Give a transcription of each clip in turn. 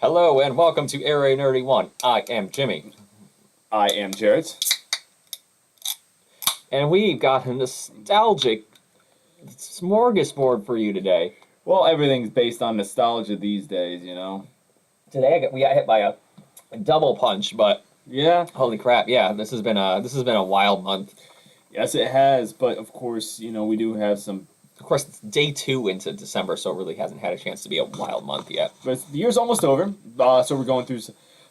Hello and welcome to Area Nerdy 1. I am Jimmy. I am Jarrett. And we've got a nostalgic smorgasbord for you today. Well, everything's based on nostalgia these days, you know? Today we got hit by a double punch, but Yeah, holy crap, yeah, this has been a wild month. yes, it has, but of course, we do have some. Of course, it's day 2 into December, so it really hasn't had a chance to be a wild month yet. But the year's almost over, so we're going through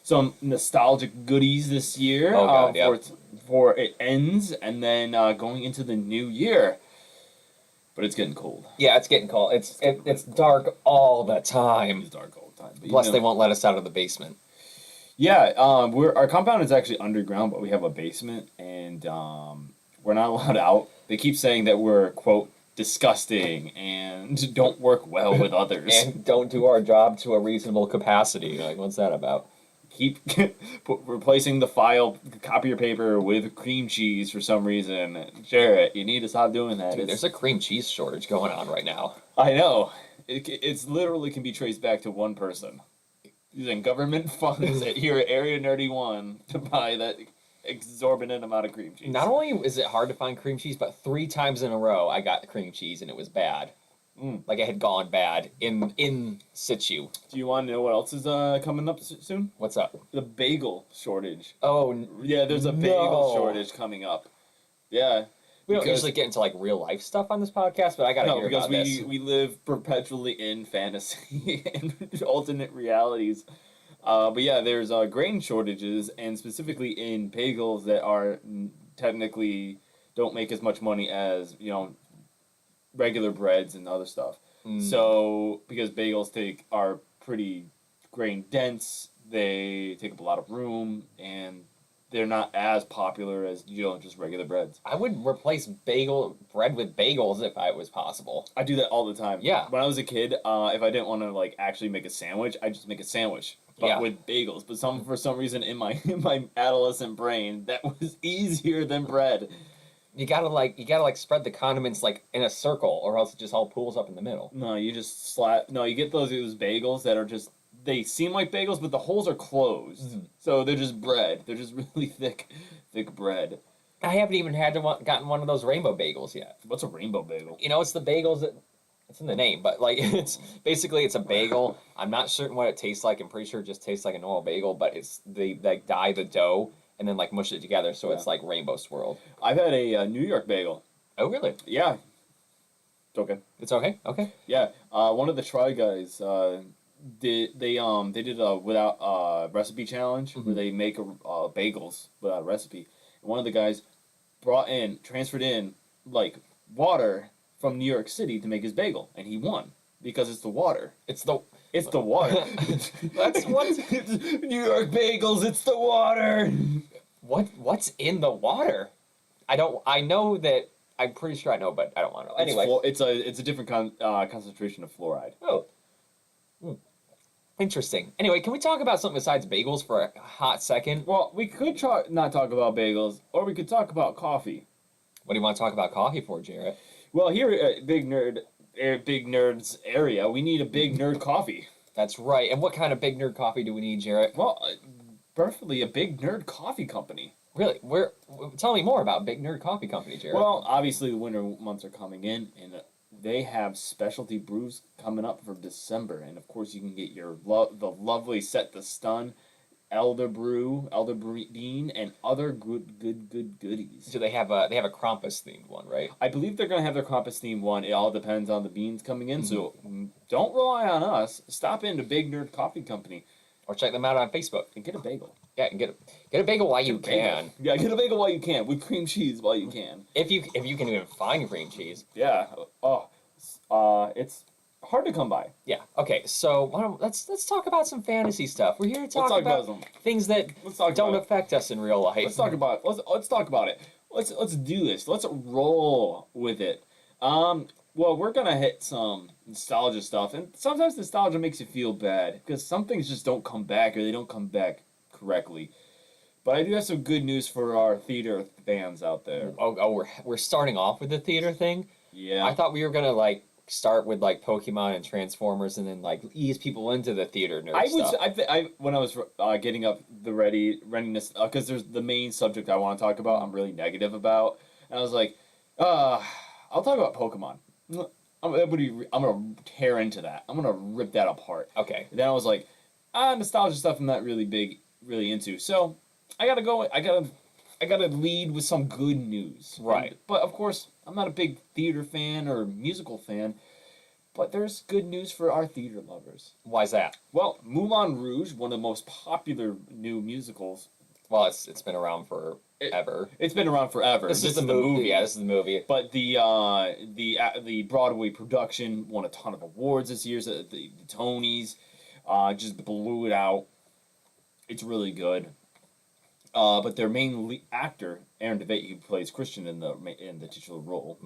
some nostalgic goodies this year. Oh, God, yeah. Before it ends, and then going into the new year. But it's getting cold. Yeah, it's getting cold. It's dark all the time. It's dark all the time. But, Plus, they won't let us out of the basement. Yeah, our compound is actually underground, but we have a basement, and we're not allowed out. They keep saying that we're quote disgusting and don't work well with others. And don't do our job to a reasonable capacity. Like, what's that about? Keep replacing the file copier paper with cream cheese for some reason. Jarrett, you need to stop doing that. Dude, there's a cream cheese shortage going on right now. I know. It's literally can be traced back to one person using government funds here at Area Nerdy 1 to buy that exorbitant amount of cream cheese. Not only is it hard to find cream cheese, but 3 times in a row I got the cream cheese and it was bad. Like it had gone bad in situ. Do you want to know what else is coming up soon? What's up? The bagel shortage. Oh, Yeah, there's a bagel no. shortage coming up. Yeah. We don't because- usually get into like real life stuff on this podcast, but I gotta No, hear because about this. we live perpetually in fantasy and alternate realities. But yeah, there's grain shortages, and specifically in bagels that are technically don't make as much money as regular breads and other stuff. So because bagels are pretty grain dense, they take up a lot of room, and they're not as popular as just regular breads. I would replace bread with bagels if it was possible. I do that all the time. Yeah. When I was a kid, if I didn't want to actually make a sandwich, I just make a sandwich, but Yeah. with bagels. But for some reason in my adolescent brain, that was easier than bread. You gotta spread the condiments in a circle, or else it just all pools up in the middle. No, you just slap. No, you get those bagels that are just. They seem like bagels, but the holes are closed, so they're just bread. They're just really thick bread. I haven't even gotten one of those rainbow bagels yet. What's a rainbow bagel? It's the bagels that. It's in the name, but it's a bagel. I'm not certain what it tastes like. I'm pretty sure it just tastes like a normal bagel, but they dye the dough and then mush it together, so it's like rainbow swirled. I've had a New York bagel. Oh, really? Yeah. It's okay. It's okay. Okay. Yeah. One of the Try Guys they did a without recipe challenge where they make bagels without a recipe. And one of the guys transferred in water from New York City to make his bagel, and he won because it's the water. It's the water. That's what New York bagels. It's the water. What's in the water? I know that. I'm pretty sure I know, but I don't want to know. Anyway, it's a different concentration of fluoride. Oh. Interesting. Anyway, can we talk about something besides bagels for a hot second? Well, we could not talk about bagels, or we could talk about coffee. What do you want to talk about coffee for, Jarrett? Well, here at Big Nerds area, we need a big nerd coffee. That's right. And what kind of big nerd coffee do we need, Jarrett? Well, preferably a big nerd coffee company. Really? Tell me more about Big Nerd Coffee Company, Jarrett. Well, obviously the winter months are coming in, and they have specialty brews coming up for December. And of course, you can get the lovely Set the Stun, Elder Bean, and other good goodies. Do they have a Krampus themed one, right? I believe they're gonna have their Krampus themed one. It all depends on the beans coming in. So don't rely on us. Stop into Big Nerd Coffee Company. Or check them out on Facebook. And get a bagel. Yeah, and get a bagel while you can. Yeah, get a bagel while you can, with cream cheese while you can. If you can even find cream cheese. Yeah. It's hard to come by. Yeah. Okay. So let's talk about some fantasy stuff. We're here to talk about things that don't affect us in real life. Let's talk about it. Let's do this. Let's roll with it. Well, we're gonna hit some nostalgia stuff, and sometimes nostalgia makes you feel bad because some things just don't come back, or they don't come back correctly. But I do have some good news for our theater fans out there. Oh, we're starting off with the theater thing. Yeah. I thought we were gonna start with like Pokemon and Transformers, and then like ease people into the theater nerd I would. stuff. I when I was getting up the readiness, because there's the main subject I want to talk about. I'm really negative about, and I was like, I'll talk about Pokemon. I'm gonna tear into that. I'm gonna rip that apart. Okay. And then I was like, nostalgia stuff. I'm not really into. So I gotta go. I gotta lead with some good news. Right. But of course, I'm not a big theater fan or musical fan. But there's good news for our theater lovers. Why's that? Well, Moulin Rouge, one of the most popular new musicals. Well, it's been around forever. It's been around forever. This is the movie. Yeah, this is the movie. But the Broadway production won a ton of awards this year. So the Tonys, just blew it out. It's really good. But their main actor, Aaron Tveit, who plays Christian in the titular role,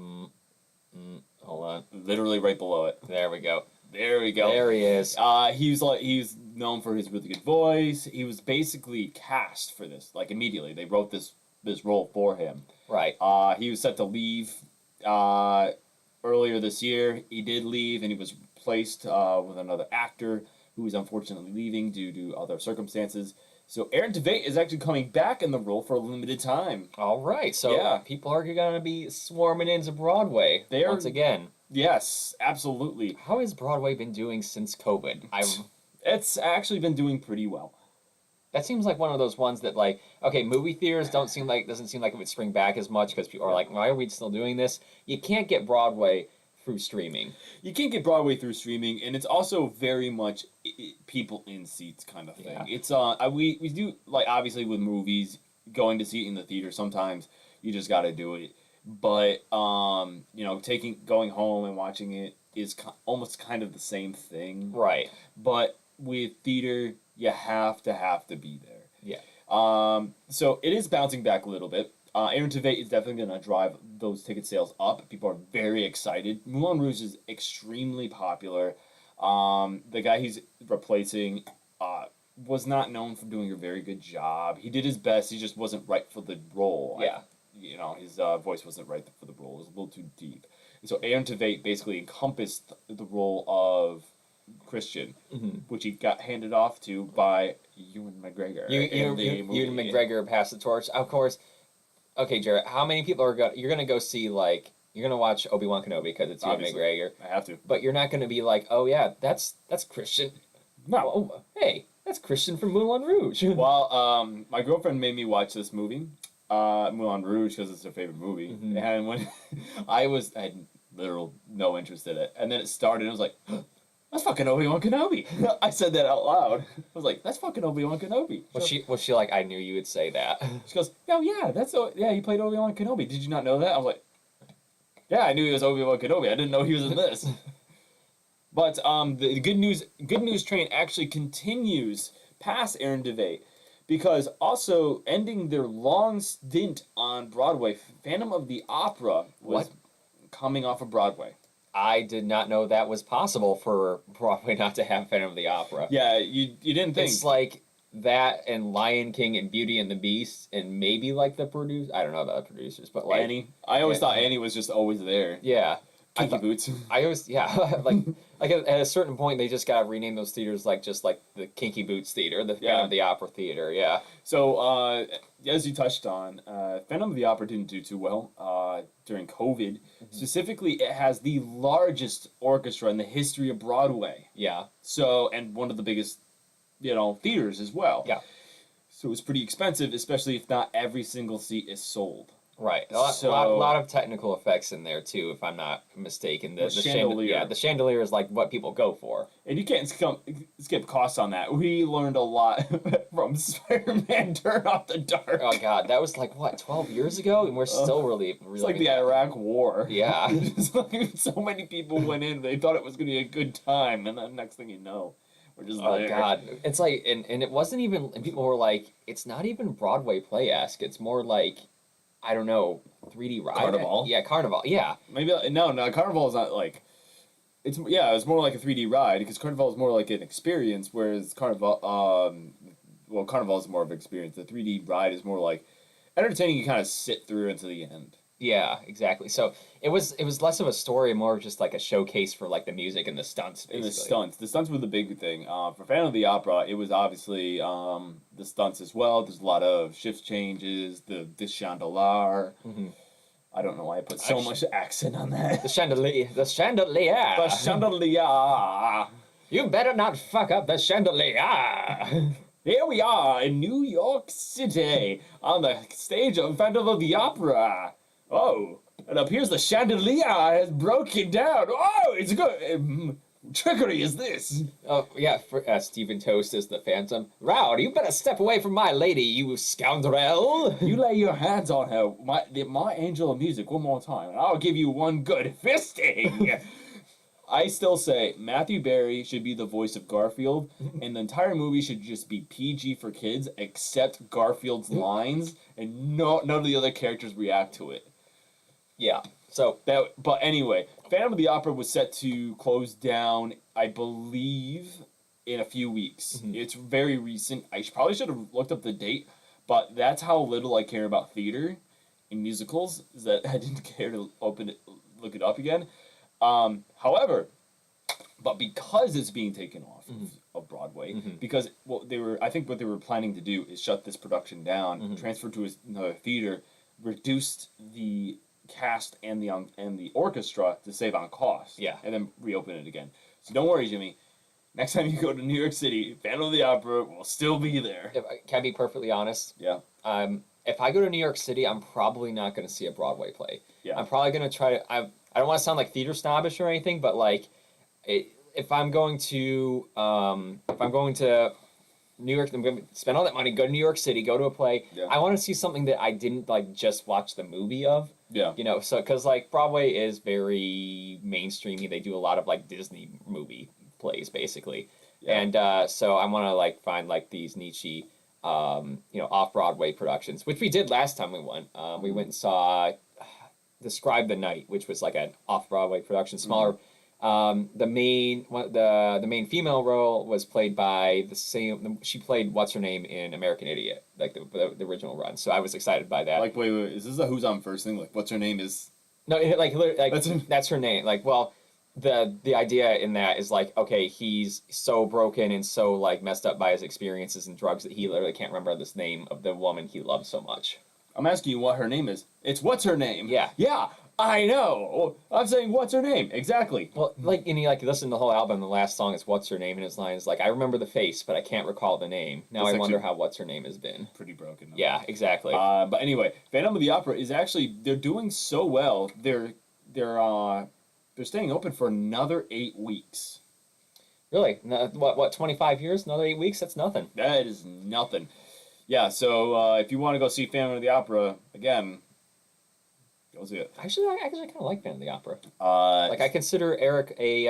Hold on. literally right below it. There we go. There we go. There he is. He's known for his really good voice. He was basically cast for this, like immediately. They wrote this role for him. Right. He was set to leave earlier this year. He did leave, and he was replaced with another actor who is unfortunately leaving due to other circumstances. So Aaron Tveit is actually coming back in the role for a limited time. All right. So Yeah. people are going to be swarming into Broadway once again. Yes, absolutely. How has Broadway been doing since COVID? It's actually been doing pretty well. That seems like one of those ones that like, okay, movie theaters doesn't seem like it would spring back as much because people are like, why are we still doing this? You can't get Broadway through streaming. You can't get Broadway through streaming, and it's also very much people in seats kind of thing. Yeah. It's we do, like, obviously with movies, going to see it in the theater, sometimes you just got to do it. But going home and watching it is almost kind of the same thing. Right. But with theater, you have to be there. Yeah. So it is bouncing back a little bit. Aaron Tveit is definitely going to drive those ticket sales up. People are very excited. Moulin Rouge is extremely popular. The guy he's replacing was not known for doing a very good job. He did his best. He just wasn't right for the role. Yeah. His voice wasn't right for the role. It was a little too deep. And so Aaron Tveit basically encompassed the role of Christian, which he got handed off to by Ewan McGregor. Ewan McGregor passed the torch. Of course. Okay, Jared. How many people you're gonna go see you're gonna watch Obi-Wan Kenobi because it's Ewan Obviously. McGregor, I have to. but you're not gonna be like, oh yeah, that's Christian. No. Oh, hey, that's Christian from Moulin Rouge. Well, my girlfriend made me watch this movie, Moulin Rouge, because it's her favorite movie. And when I had literal no interest in it, and then it started, and I was like, that's fucking Obi-Wan Kenobi. I said that out loud. I was like, that's fucking Obi-Wan Kenobi. Was she like, I knew you would say that? She goes, oh yeah, he played Obi-Wan Kenobi. Did you not know that? I was like, yeah, I knew he was Obi-Wan Kenobi. I didn't know he was in this. But the good news train actually continues past Aaron Tveit, because also ending their long stint on Broadway, Phantom of the Opera was coming off of Broadway. I did not know that was possible for Broadway not to have Phantom of the Opera. Yeah, you didn't think. It's like that and Lion King and Beauty and the Beast and maybe like the producer. I don't know about the producers, but like Annie. I always thought Annie was just always there. Yeah. Kinky Boots. I always like at a certain point they just gotta rename those theaters just like the Kinky Boots Theater, the Phantom of the Opera Theater. Yeah. So as you touched on, Phantom of the Opera didn't do too well during COVID. Specifically, it has the largest orchestra in the history of Broadway. Yeah. So, and one of the biggest, theaters as well. Yeah. So it was pretty expensive, especially if not every single seat is sold. Right. A lot of technical effects in there too, if I'm not mistaken. The chandelier. The chandelier is like what people go for. And you can't skip costs on that. We learned a lot from Spider-Man Turn Off the Dark. Oh god, that was like what, 12 years ago, and we're still really It's like the Iraq War. Yeah. Just like so many people went in, they thought it was going to be a good time, and then next thing you know, we're just Oh there. god, it's like, and it wasn't even. And people were like, it's not even Broadway play-esque. It's more like, I don't know, 3D ride. Carnival? Yeah, Carnival. Yeah. Maybe no. Carnival is not like. It's more like a 3D ride, because Carnival is more like an experience, whereas Carnival is more of an experience. The 3D ride is more like entertaining. You kind of sit through until the end. Yeah, exactly. So it was less of a story, more of just like a showcase for like the music and the stunts, And basically. the stunts were the big thing. For Phantom of the Opera, it was obviously the stunts as well. There's a lot of shift changes. The chandelier. Hmm. I don't know why I put I so sh- much accent on the that. chandelier, the The chandelier. chandelier. You better not fuck up the chandelier. Here we are in New York City on the stage of Phantom of the Opera. Oh, it appears the chandelier has broken down. Oh, it's good. Trickery is this? Oh yeah, Stephen Toast is the Phantom. Rowd, you better step away from my lady, you scoundrel. You lay your hands on her, my angel of music, one more time, and I'll give you one good fisting. I still say Matthew Berry should be the voice of Garfield, and the entire movie should just be PG for kids, except Garfield's lines, and none of the other characters react to it. Yeah. So But anyway, Phantom of the Opera was set to close down, I believe, in a few weeks. Mhm. It's very recent. Probably should have looked up the date, but that's how little I care about theater and musicals, is that I didn't care to look it up again. However, but because it's being taken off of Broadway, Mhm. because I think what they were planning to do is shut this production down, Mhm. transfer to another theater, reduced the cast and the orchestra to save on cost, Yeah. and then reopen it again. So don't worry, Jimmy. Next time you go to New York City, Phantom of the Opera will still be there. if I can be perfectly honest, Yeah, if I go to New York City, I'm probably not going to see a Broadway play. yeah. I'm probably going to try to. I don't want to sound like theater snobbish or anything, but like, if I'm going to New York, I'm going to spend all that money, go to New York City, go to a play. Yeah. I want to see something that I didn't like just watch the movie of. Yeah. You know, so because like Broadway is very mainstreamy, they do a lot of like Disney movie plays basically, Yeah. and so I want to like find like these niche, off Broadway productions, which we did last time we went. We went and saw Describe the Night, which was like an off Broadway production, smaller. The main female role was played by the same. She played what's her name in American Idiot, like the original run. So I was excited by that. Like, wait, is this a Who's On First thing? Like, what's her name is? No, That's her- that's her name. Like, well, the idea in that is like, okay, he's so broken and so like messed up by his experiences and drugs that he literally can't remember this name of the woman he loved so much. I'm asking you what her name is. It's what's her name? Yeah. Yeah, I know. I'm saying what's her name? Exactly. Well, like, and you like listen to the whole album. The last song is "What's Her Name," and his line is like, "I remember the face, but I can't recall the name. Now That's I wonder actually- how what's her name has been." Pretty broken. Yeah, exactly. But anyway, Phantom of the Opera is actually they're doing so well. They're staying open for another 8 weeks. Really? What? 25 years? Another 8 weeks? That's nothing. That is nothing. Yeah. So if you want to go see Phantom of the Opera again, go see it. Actually, I kind of like Phantom of the Opera. Uh, Like, I consider Eric a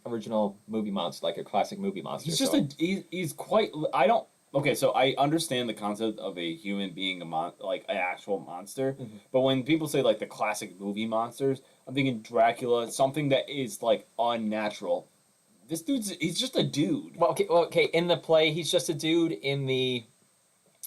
original movie monster, like a classic movie monster. He's just so. he's quite. I don't. Okay, so I understand the concept of a human being like an actual monster, Mhm. but when people say like the classic movie monsters, I'm thinking Dracula, something that is like unnatural. This he's just a dude. Okay. In the play, he's just a dude. In the,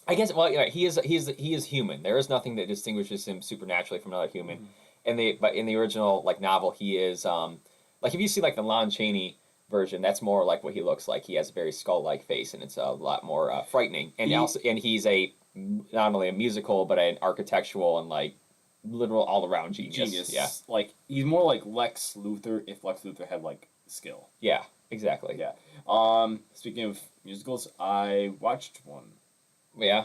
I guess. Well, yeah, he is human. There is nothing that distinguishes him supernaturally from another human. But in the original like novel, he is like if you see like the Lon Chaney version, that's more like what he looks like. He has a very skull-like face, and it's a lot more frightening. And he's not only a musical but an architectural and like literal all-around genius. Yeah. Like he's more like Lex Luthor if Lex Luthor had like skill. Yeah. Exactly. Yeah. Speaking of musicals, I watched one. Yeah.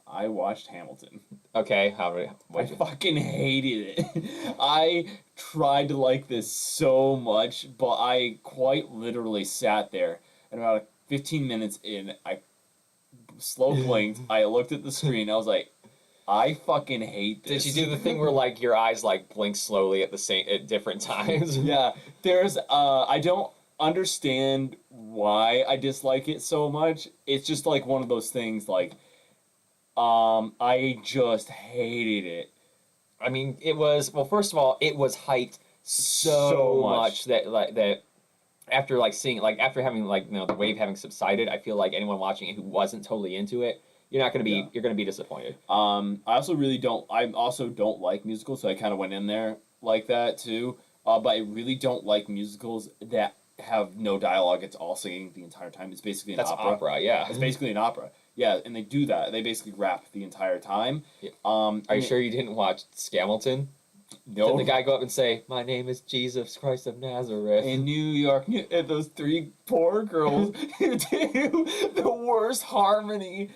I watched Hamilton. Okay. I fucking hated it. I tried to like this so much, but I quite literally sat there and about 15 minutes in, I slow blinked. I looked at the screen. I was like, I fucking hate this. Did you do the thing where like your eyes like blink slowly at different times? Yeah. There's I don't understand why I dislike it so much. It's just like one of those things like I just hated it. I mean, it was first of all, it was hyped so much that after like seeing like after having like the wave having subsided, I feel like anyone watching it who wasn't totally into it, you're not gonna be Yeah. you're gonna be disappointed. I also don't like musicals, so I kind of went in there like that too. But I really don't like musicals that have no dialogue. It's all singing the entire time. It's basically an That's opera. opera, yeah. It's basically an opera. Yeah, and they do that. They basically rap the entire time. Yeah. Are Are you sure you didn't watch Scamilton? No. Did the guy go up and say, "My name is Jesus Christ of Nazareth"? In New York, and those three poor girls who do the worst harmony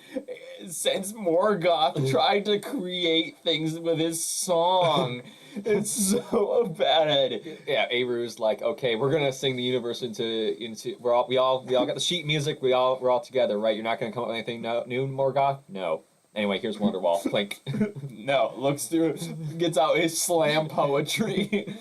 since Morgoth tried to create things with his song. It's so bad. Yeah, Aru's like, okay, we're gonna sing the universe into we all got the sheet music. We're all together, right? You're not gonna come up with anything new, Morgoth? No. Anyway, here's Wonderwall. Clink. No, looks through, gets out his slam poetry.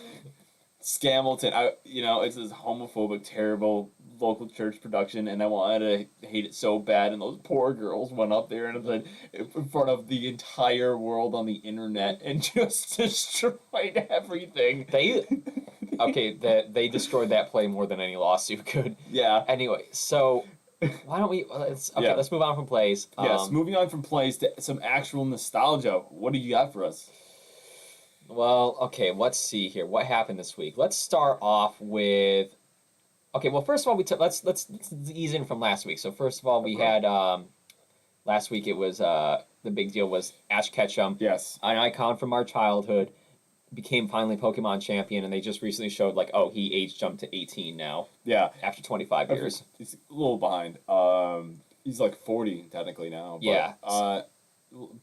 Scamilton, it's this homophobic, terrible local church production, and I wanted to hate it so bad, and those poor girls went up there and then in front of the entire world on the internet and just destroyed everything. They destroyed that play more than any lawsuit could. Yeah. Anyway, so why don't we Yeah. let's move on from plays. Yes, moving on from plays to some actual nostalgia. What do you got for us? Well, okay, let's see here. What happened this week? Let's start off with. Okay, well, first of all, let's ease in from last week. So first of all, we had last week. It was the big deal was Ash Ketchum, Yes. an icon from our childhood, became finally Pokemon champion, and they just recently showed like, oh, he age jumped to 18 now Yeah. after 25 years. He's a little behind. He's like 40 technically now.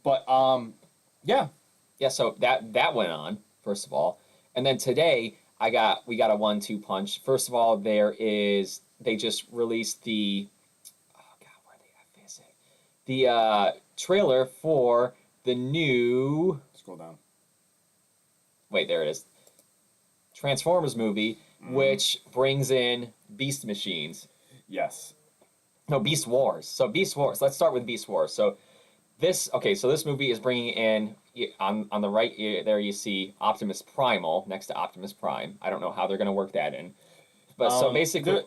But, Yeah. Yeah. Yeah, so that went on first of all, and then today we got a 1-2 punch. First of all, they just released the where the F is it? The trailer for the new Scroll down. wait, there it is. Transformers movie, which brings in Beast Machines. Yes. No, Beast Wars. So Beast Wars. Let's start with Beast Wars. So this movie is bringing in on the right there you see Optimus Primal next to Optimus Prime. I don't know how they're going to work that in. But so basically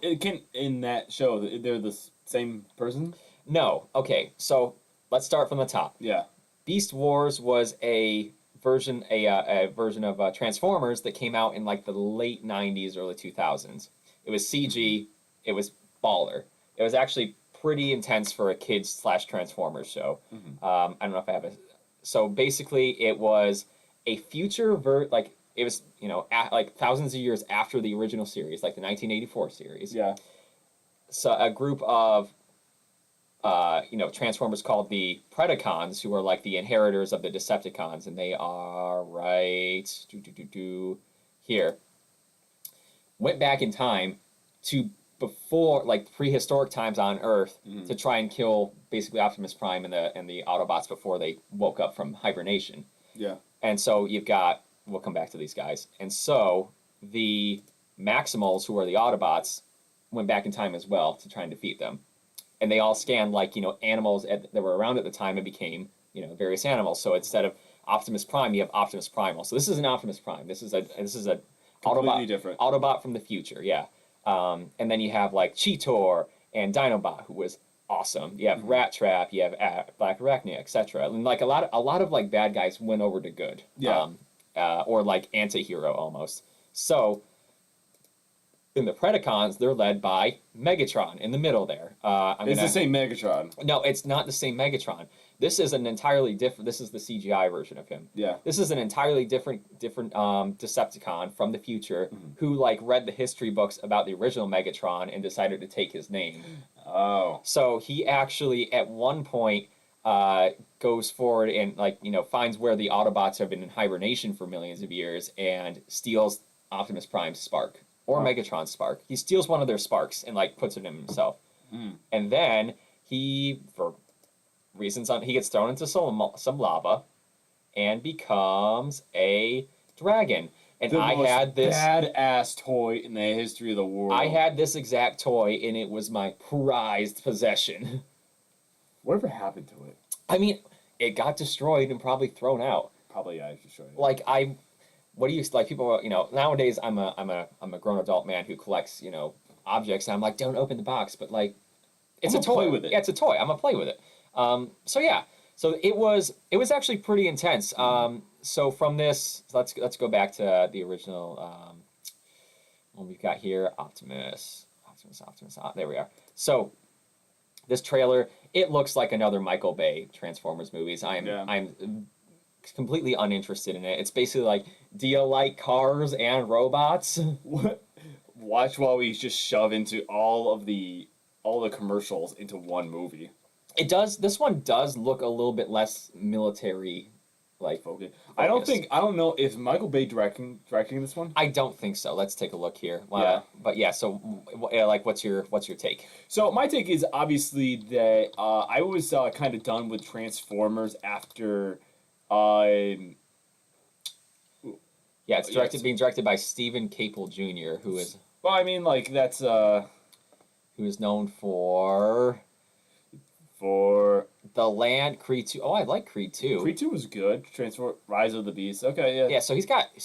in that show they're the same person? no. Okay. So let's start from the top. Yeah. Beast Wars was a version of Transformers that came out in like the late 90s, early 2000s. It was CG. It was baller. It was actually pretty intense for a kids / Transformers show. I don't know if I have a. So basically, it was a future it was like thousands of years after the original series, like the 1984 series. Yeah. So a group of Transformers called the Predacons, who are like the inheritors of the Decepticons, and they are here. Went back in time to before like prehistoric times on Earth to try and kill basically Optimus Prime and the Autobots before they woke up from hibernation. Yeah. And so we'll come back to these guys. And so the Maximals, who are the Autobots, went back in time as well to try and defeat them. And they all scanned animals that were around at the time and became various animals. So instead of Optimus Prime, you have Optimus Primal. So this is an Optimus Prime. This is a Completely Autobot, different. Autobot from the future, yeah. And then you have like Cheetor and Dinobot, who was awesome. You have Rat Trap, you have Black Arachnia, etc. And like a lot of like bad guys went over to good. Yeah. Or like anti-hero almost. So in the Predacons, they're led by Megatron in the middle there. It's the same Megatron. No, it's not the same Megatron. This is an entirely different. This is the CGI version of him. Yeah. This is an entirely different Decepticon from the future who like read the history books about the original Megatron and decided to take his name. Oh. So he actually at one point goes forward and finds where the Autobots have been in hibernation for millions of years and steals Optimus Prime's spark or Megatron's spark. He steals one of their sparks and like puts it in himself. And then he he gets thrown into some lava and becomes a dragon. And The most had this badass toy in the history of the world. I had this exact toy and it was my prized possession. Whatever happened to it? I mean, it got destroyed and probably thrown out. Probably I should show you. Like what do you like? People, nowadays I'm a grown adult man who collects objects, and I'm like, don't open the box, but like, it's I'm a gonna toy. play with it. Yeah, it's a toy. I'm gonna play with it. So yeah, so it was actually pretty intense. So from this, let's go back to the original. What we've got here, Optimus. There we are. So this trailer, it looks like another Michael Bay Transformers movies. I'm completely uninterested in it. It's basically like, do you like cars and robots? Watch while we just shove into all the commercials into one movie. It does. This one does look a little bit less military, like. Okay. Focused. I don't know if Michael Bay directing this one. I don't think so. Let's take a look here. Yeah. But yeah. So, like, what's your take? So my take is obviously that I was kind of done with Transformers after. Yeah, it's being directed by Stephen Caple Jr., who is Well, I mean, like that's who is known for The Land, Creed 2. Oh, I like Creed 2. Creed 2 was good. Rise of the Beast. Okay, yeah. Yeah, so he's got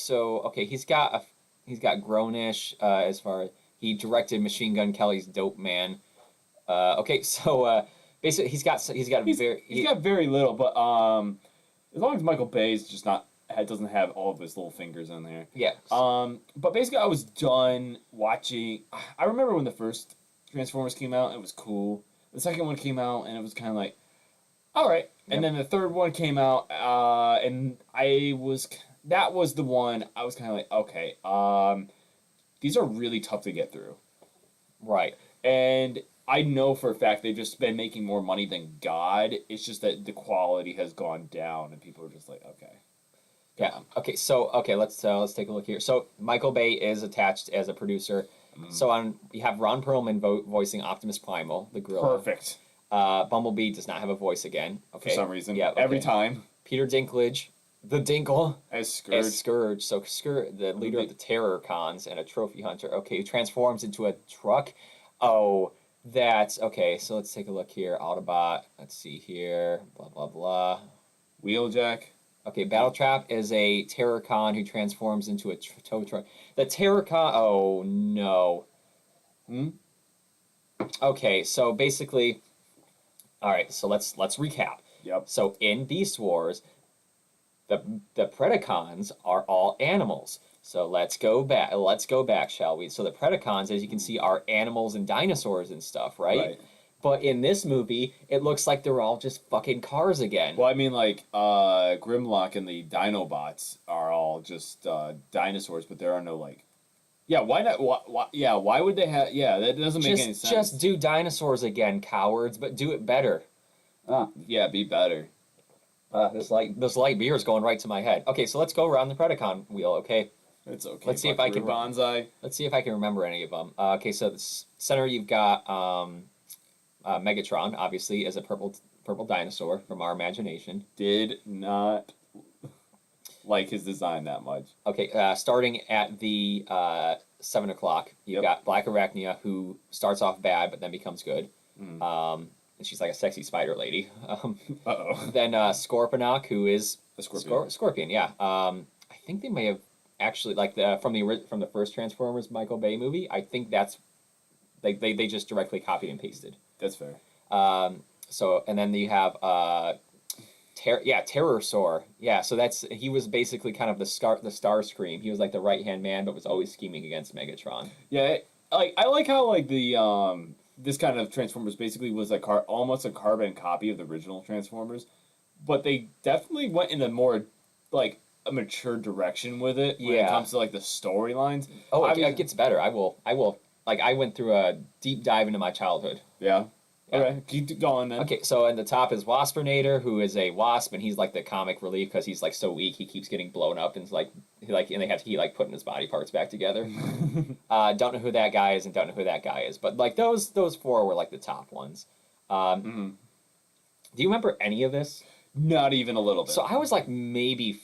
Grownish as far as he directed Machine Gun Kelly's Dope Man. Basically he's got very little, but as long as Michael Bay's just not doesn't have all of his little fingers in there. Yeah. But basically I was done watching. I remember when the first Transformers came out, it was cool. The second one came out, and it was kind of like, all right. And then the third one came out, and that was the one I was kind of like, okay, these are really tough to get through. Right. And I know for a fact they've just been making more money than God. It's just that the quality has gone down, and people are just like, okay. Yeah. Okay. So let's take a look here. So Michael Bay is attached as a producer. So we have Ron Perlman voicing Optimus Primal, the gorilla. Perfect. Bumblebee does not have a voice again. Okay. For some reason. Yeah. Every time. Peter Dinklage, the Dinkle. As Scourge. So Scourge, the leader of the Terror Cons and a trophy hunter. Okay, who transforms into a truck. Oh, that's okay. So let's take a look here. Autobot. Let's see here. Blah blah blah. Wheeljack. Okay, Battletrap is a Terrorcon who transforms into a tow truck. The Terrorcon. Oh no. Okay, so basically, all right. So let's recap. Yep. So in Beast Wars, the Predacons are all animals. So let's go back, shall we? So the Predacons, as you can see, are animals and dinosaurs and stuff, right? But in this movie, it looks like they're all just fucking cars again. Well, I mean, like, Grimlock and the Dinobots are all just dinosaurs, but there are no, like... Yeah, why not? Why would they have... Yeah, that doesn't make any sense. Just do dinosaurs again, cowards, but do it better. Yeah, be better. This light beer is going right to my head. Okay, so let's go around the Predacon wheel, okay? It's okay. Let's see if I can... Bonsai. Let's see if I can remember any of them. Okay, so the center you've got... Megatron, obviously, is a purple dinosaur from our imagination. Did not like his design that much. Okay, starting at the 7 o'clock, you've got Black Arachnia, who starts off bad but then becomes good. And she's like a sexy spider lady. Then Scorponok, who is a scorpion. Scorpion, yeah. I think they may have actually, like, from the first Transformers Michael Bay movie, I think that's they just directly copied and pasted. That's fair. So, and then you have Terrorsaur. Yeah, so he was basically kind of the Starscream. He was like the right-hand man, but was always scheming against Megatron. Yeah, I like how like the this kind of Transformers basically was like almost a carbon copy of the original Transformers, but they definitely went in a more like a mature direction with it when it comes to like the storylines. Oh, it gets better. I will. Like, I went through a deep dive into my childhood. Yeah. Okay, keep going then. Okay, so in the top is Waspinator, who is a wasp, and he's like the comic relief because he's like so weak, he keeps getting blown up, and and they have to keep like putting his body parts back together. Don't know who that guy is, and don't know who that guy is, but like those four were like the top ones. Do you remember any of this? Not even a little bit. So I was like maybe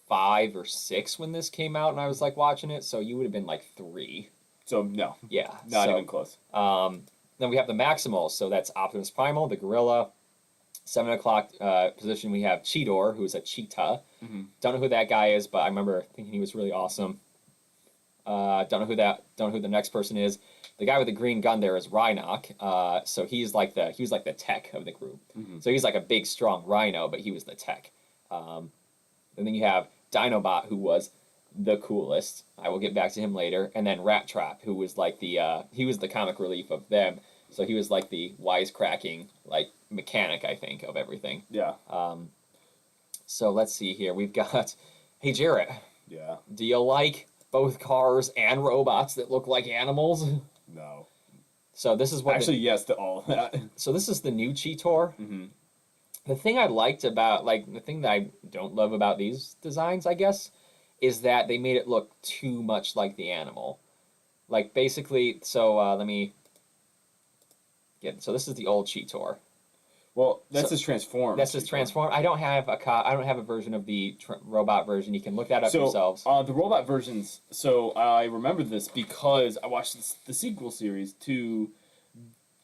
5 or 6 when this came out, and I was like watching it. So you would have been like 3. So, no. Yeah. Not even close. Then we have the Maximals. So that's Optimus Primal, the gorilla. 7 o'clock position, we have Cheetor, who's a cheetah. Don't know who that guy is, but I remember thinking he was really awesome. Don't know who the next person is. The guy with the green gun there is Rhinoc. So he was like the tech of the group. Mhm. So he's like a big, strong rhino, but he was the tech. And then you have Dinobot, who was the coolest. I will get back to him later. And then Rat Trap, who was like he was the comic relief of them. So he was like the wisecracking like mechanic, I think, of everything. Yeah. So let's see here. We've got, hey Jarrett, Yeah. do you like both cars and robots that look like animals? No. So this is what Actually, yes to all of that. so this is the new Cheetor. Mm-hmm. The thing I liked about the thing that I don't love about these designs, I guess, is that they made it look too much like the animal. Like basically, so let me get. So this is the old Cheetor. Well, that's So- his transform. That's his transform. I don't have I don't have a version of the robot version. You can look that up yourselves. The robot versions. So I remember this because I watched the sequel series to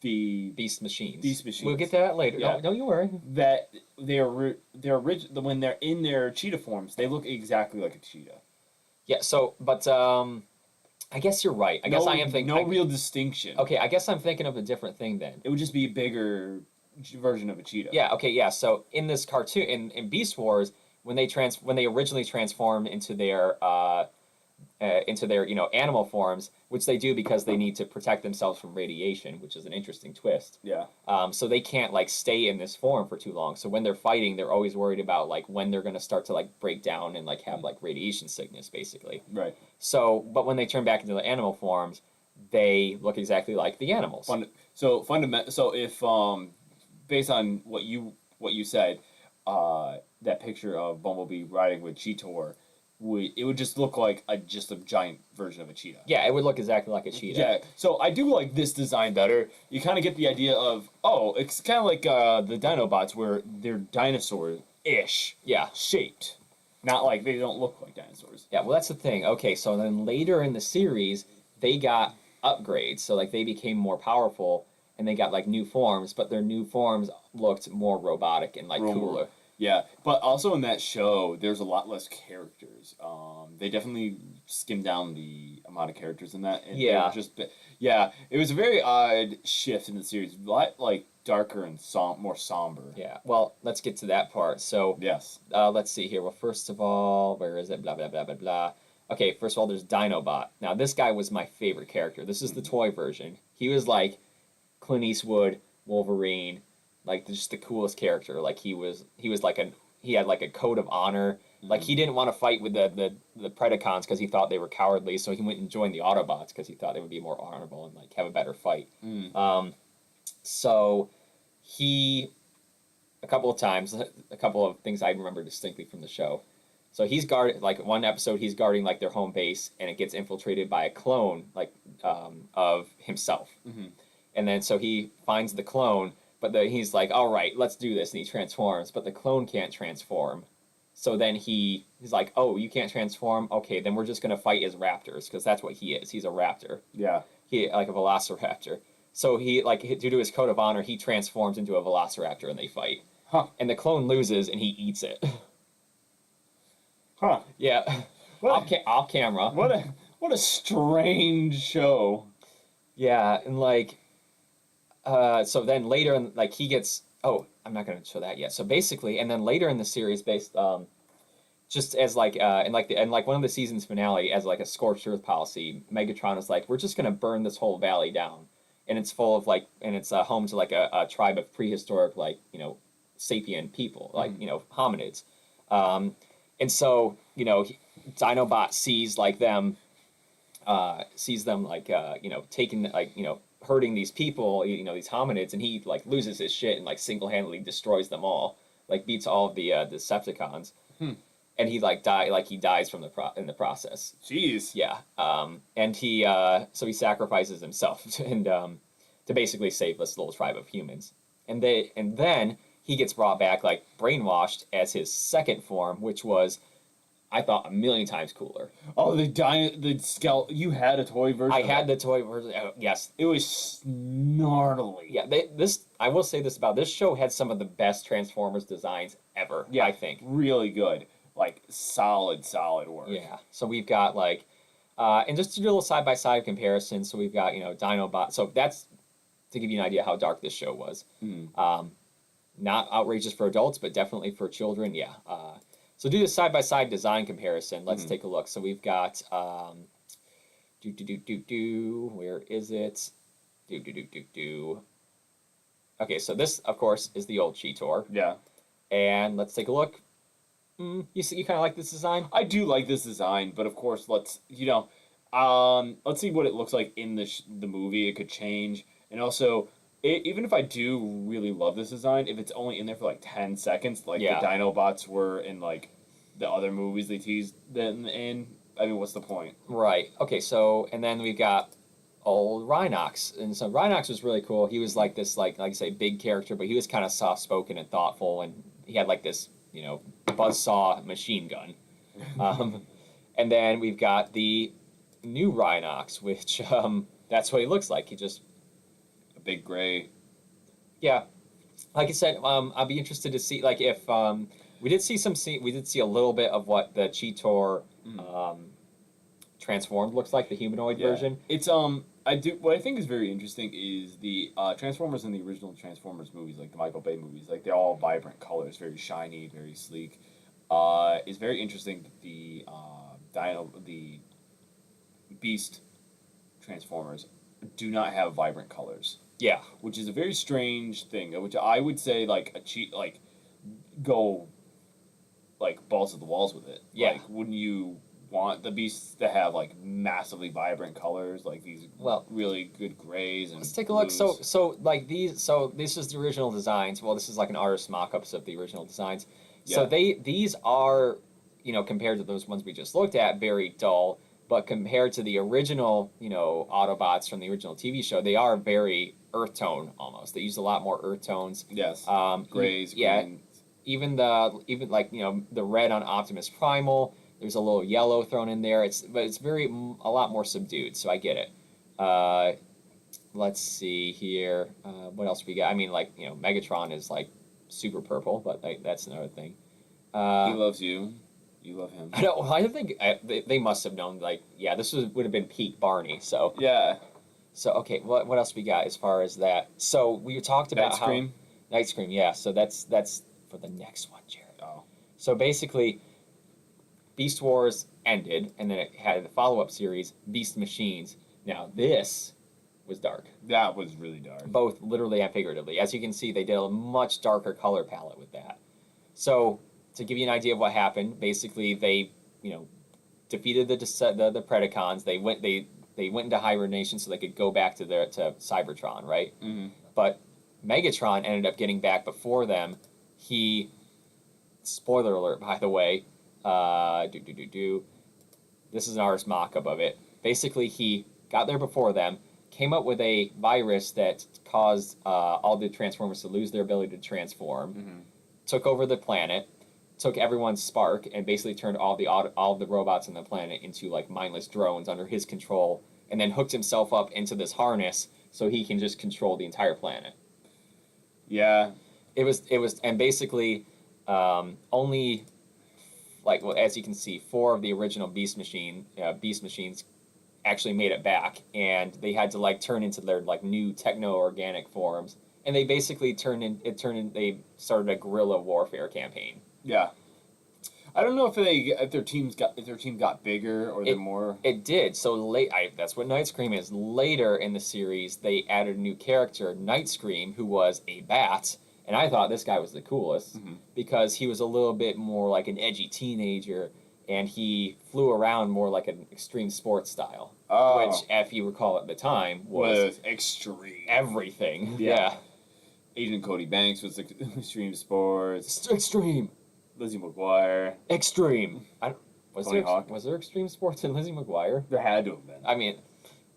the Beast Machines. Beast Machines. We'll get to that later. Yeah. Don't you worry. that they're when they're in their cheetah forms, they look exactly like a cheetah. Yeah. So, but I guess you're right. I guess I am thinking. no real distinction. Okay. I guess I'm thinking of a different thing then. It would just be a bigger version of a cheetah. Yeah. Okay. Yeah. So in this cartoon, in Beast Wars, when they originally transformed into their animal forms, which they do because they need to protect themselves from radiation, which is an interesting twist. Yeah. So they can't like stay in this form for too long. So when they're fighting, they're always worried about like when they're gonna start to like break down and like have like radiation sickness, basically. Right. So, but when they turn back into the animal forms, they look exactly like the animals. So if based on what you said, that picture of Bumblebee riding with Cheetor, it would just look like just a giant version of a cheetah. Yeah, it would look exactly like a cheetah. Yeah, so I do like this design better. You kind of get the idea of, it's kind of like the Dinobots where they're dinosaur-ish Yeah. shaped. Not like they don't look like dinosaurs. Yeah, well, that's the thing. Okay, so then later in the series, they got upgrades. So, like, they became more powerful and they got, like, new forms, but their new forms looked more robotic and, like, cooler. Yeah, but also in that show, there's a lot less characters. They definitely skimmed down the amount of characters in that. And Yeah. It was a very odd shift in the series. A lot, like, darker and more somber. Yeah, well, let's get to that part. So, Yes. let's see here. Well, first of all, where is it? Blah, blah, blah, blah, blah. Okay, first of all, there's Dinobot. Now, this guy was my favorite character. This is the toy version. He was like Clint Eastwood, Wolverine, like just the coolest character. Like he had like a code of honor. Like he didn't want to fight with the Predacons because he thought they were cowardly, so he went and joined the Autobots because he thought they would be more honorable and like have a better fight. So he, a couple of times, a couple of things I remember distinctly from the show. So he's guarding, like one episode, he's guarding like their home base, and it gets infiltrated by a clone, like of himself. Mhm. And then so he finds the clone, but he's like, all right, let's do this, and he transforms, but the clone can't transform. So then he's like, oh, you can't transform? Okay, then we're just gonna fight as raptors, because that's what he is. He's a raptor. Yeah. He like a velociraptor. So he like due to his code of honor, he transforms into a velociraptor and they fight. Huh. And the clone loses and he eats it. Huh. Yeah. What? Off camera. What a strange show. Yeah, and like so then later in like he gets I'm not gonna show that yet. So basically, and then later in the series, just as like in like one of the season's finale, as like a scorched earth policy, Megatron is like, we're just gonna burn this whole valley down, and it's full of like, and it's home to like a tribe of prehistoric like sapient people, like hominids, and so Dinobot sees like them, like taking like hurting these people, these hominids, and he like loses his shit and like single-handedly destroys them all, like beats all of the Decepticons, and he dies from in the process. Jeez. Yeah, and he so he sacrifices himself and to basically save this little tribe of humans, and then he gets brought back like brainwashed as his second form, which was, I thought, a million times cooler. Oh, the skeleton. You had a toy version. I of had that? the toy version. Yes. It was gnarly. Yeah, I will say this about this show had some of the best Transformers designs ever. Yeah, I think. really good. Like solid work. Yeah. So we've got like And just to do a little side-by-side comparison, so we've got, Dinobot. So that's to give you an idea how dark this show was. Mm. Not outrageous for adults, but definitely for children, yeah. So do the side-by-side design comparison. Let's take a look. So we've got, where is it? Okay, so this, of course, is the old Cheetor. Yeah. And let's take a look. You kind of like this design? I do like this design, but of course, let's see what it looks like in the movie. It could change, and also, even if I do really love this design, if it's only in there for like 10 seconds, like Yeah. the Dinobots were in like the other movies they teased them in, I mean, what's the point? Right. Okay, so, and then we've got old Rhinox. And so Rhinox was really cool. He was like this, like I say, big character, but he was kind of soft-spoken and thoughtful, and he had like this, buzzsaw machine gun. And then we've got the new Rhinox, which that's what he looks like. He just, A big gray. yeah, like I said, I'll be interested to see, like, if we did see a little bit of what the Cheetor transformed looks like, the humanoid version. It's what I think is very interesting is the Transformers in the original Transformers movies, like the Michael Bay movies, like they're all vibrant colors, very shiny, very sleek. It's very interesting that the Beast Transformers do not have vibrant colors, Yeah, which is a very strange thing. Which I would say go like balls to the walls with it. Yeah. Like, wouldn't you want the Beasts to have like massively vibrant colors, like these really good grays and let's take a look. blues? So this is the original designs. Well, this is like an artist mock-ups of the original designs. So Yeah. these are, compared to those ones we just looked at, very dull. But compared to the original, Autobots from the original TV show, they are very earth tone almost. They use a lot more earth tones. Yes. Grays, Grays, yeah. greens. Even the red on Optimus Primal. There's a little yellow thrown in there. It's a lot more subdued. So I get it. Let's see here. What else we got? I mean, Megatron is like super purple, but that's another thing. He loves you. You love him. I don't. I think they must have known. This would have been peak Barney. So Yeah. So okay, what else we got as far as that? So we talked about Nightscream. Nightscream, yeah. So that's for the next one, Jared. Oh. So basically, Beast Wars ended, and then it had the follow-up series, Beast Machines. Now this was dark, That was really dark. both literally and figuratively. As you can see, they did a much darker color palette with that. So to give you an idea of what happened, basically they, defeated the Predacons. They went into hibernation so they could go back to Cybertron, right? Mm-hmm. But Megatron ended up getting back before them. He, spoiler alert, by the way, this is an artist mock-up of it. Basically, he got there before them, came up with a virus that caused all the Transformers to lose their ability to transform, took over the planet, took everyone's spark, and basically turned all the robots on the planet into like mindless drones under his control, and then hooked himself up into this harness so he can just control the entire planet. Yeah. It was, and basically, only, as you can see, 4 of the original Beast Machines actually made it back, and they had to turn into their new techno-organic forms, and they basically they started a guerrilla warfare campaign. Yeah. I don't know if their team got bigger or they're more. It did. So that's what Nightscream is. Later in the series, they added a new character, Nightscream, who was a bat. And I thought this guy was the coolest because he was a little bit more like an edgy teenager, and he flew around more like an extreme sports style. Oh. Which, if you recall at the time, was extreme. everything. Yeah. Agent Cody Banks was extreme sports. Extreme. Lizzie McGuire. Extreme. Was Tony Hawk. there extreme sports in Lizzie McGuire? There had to have been. I mean,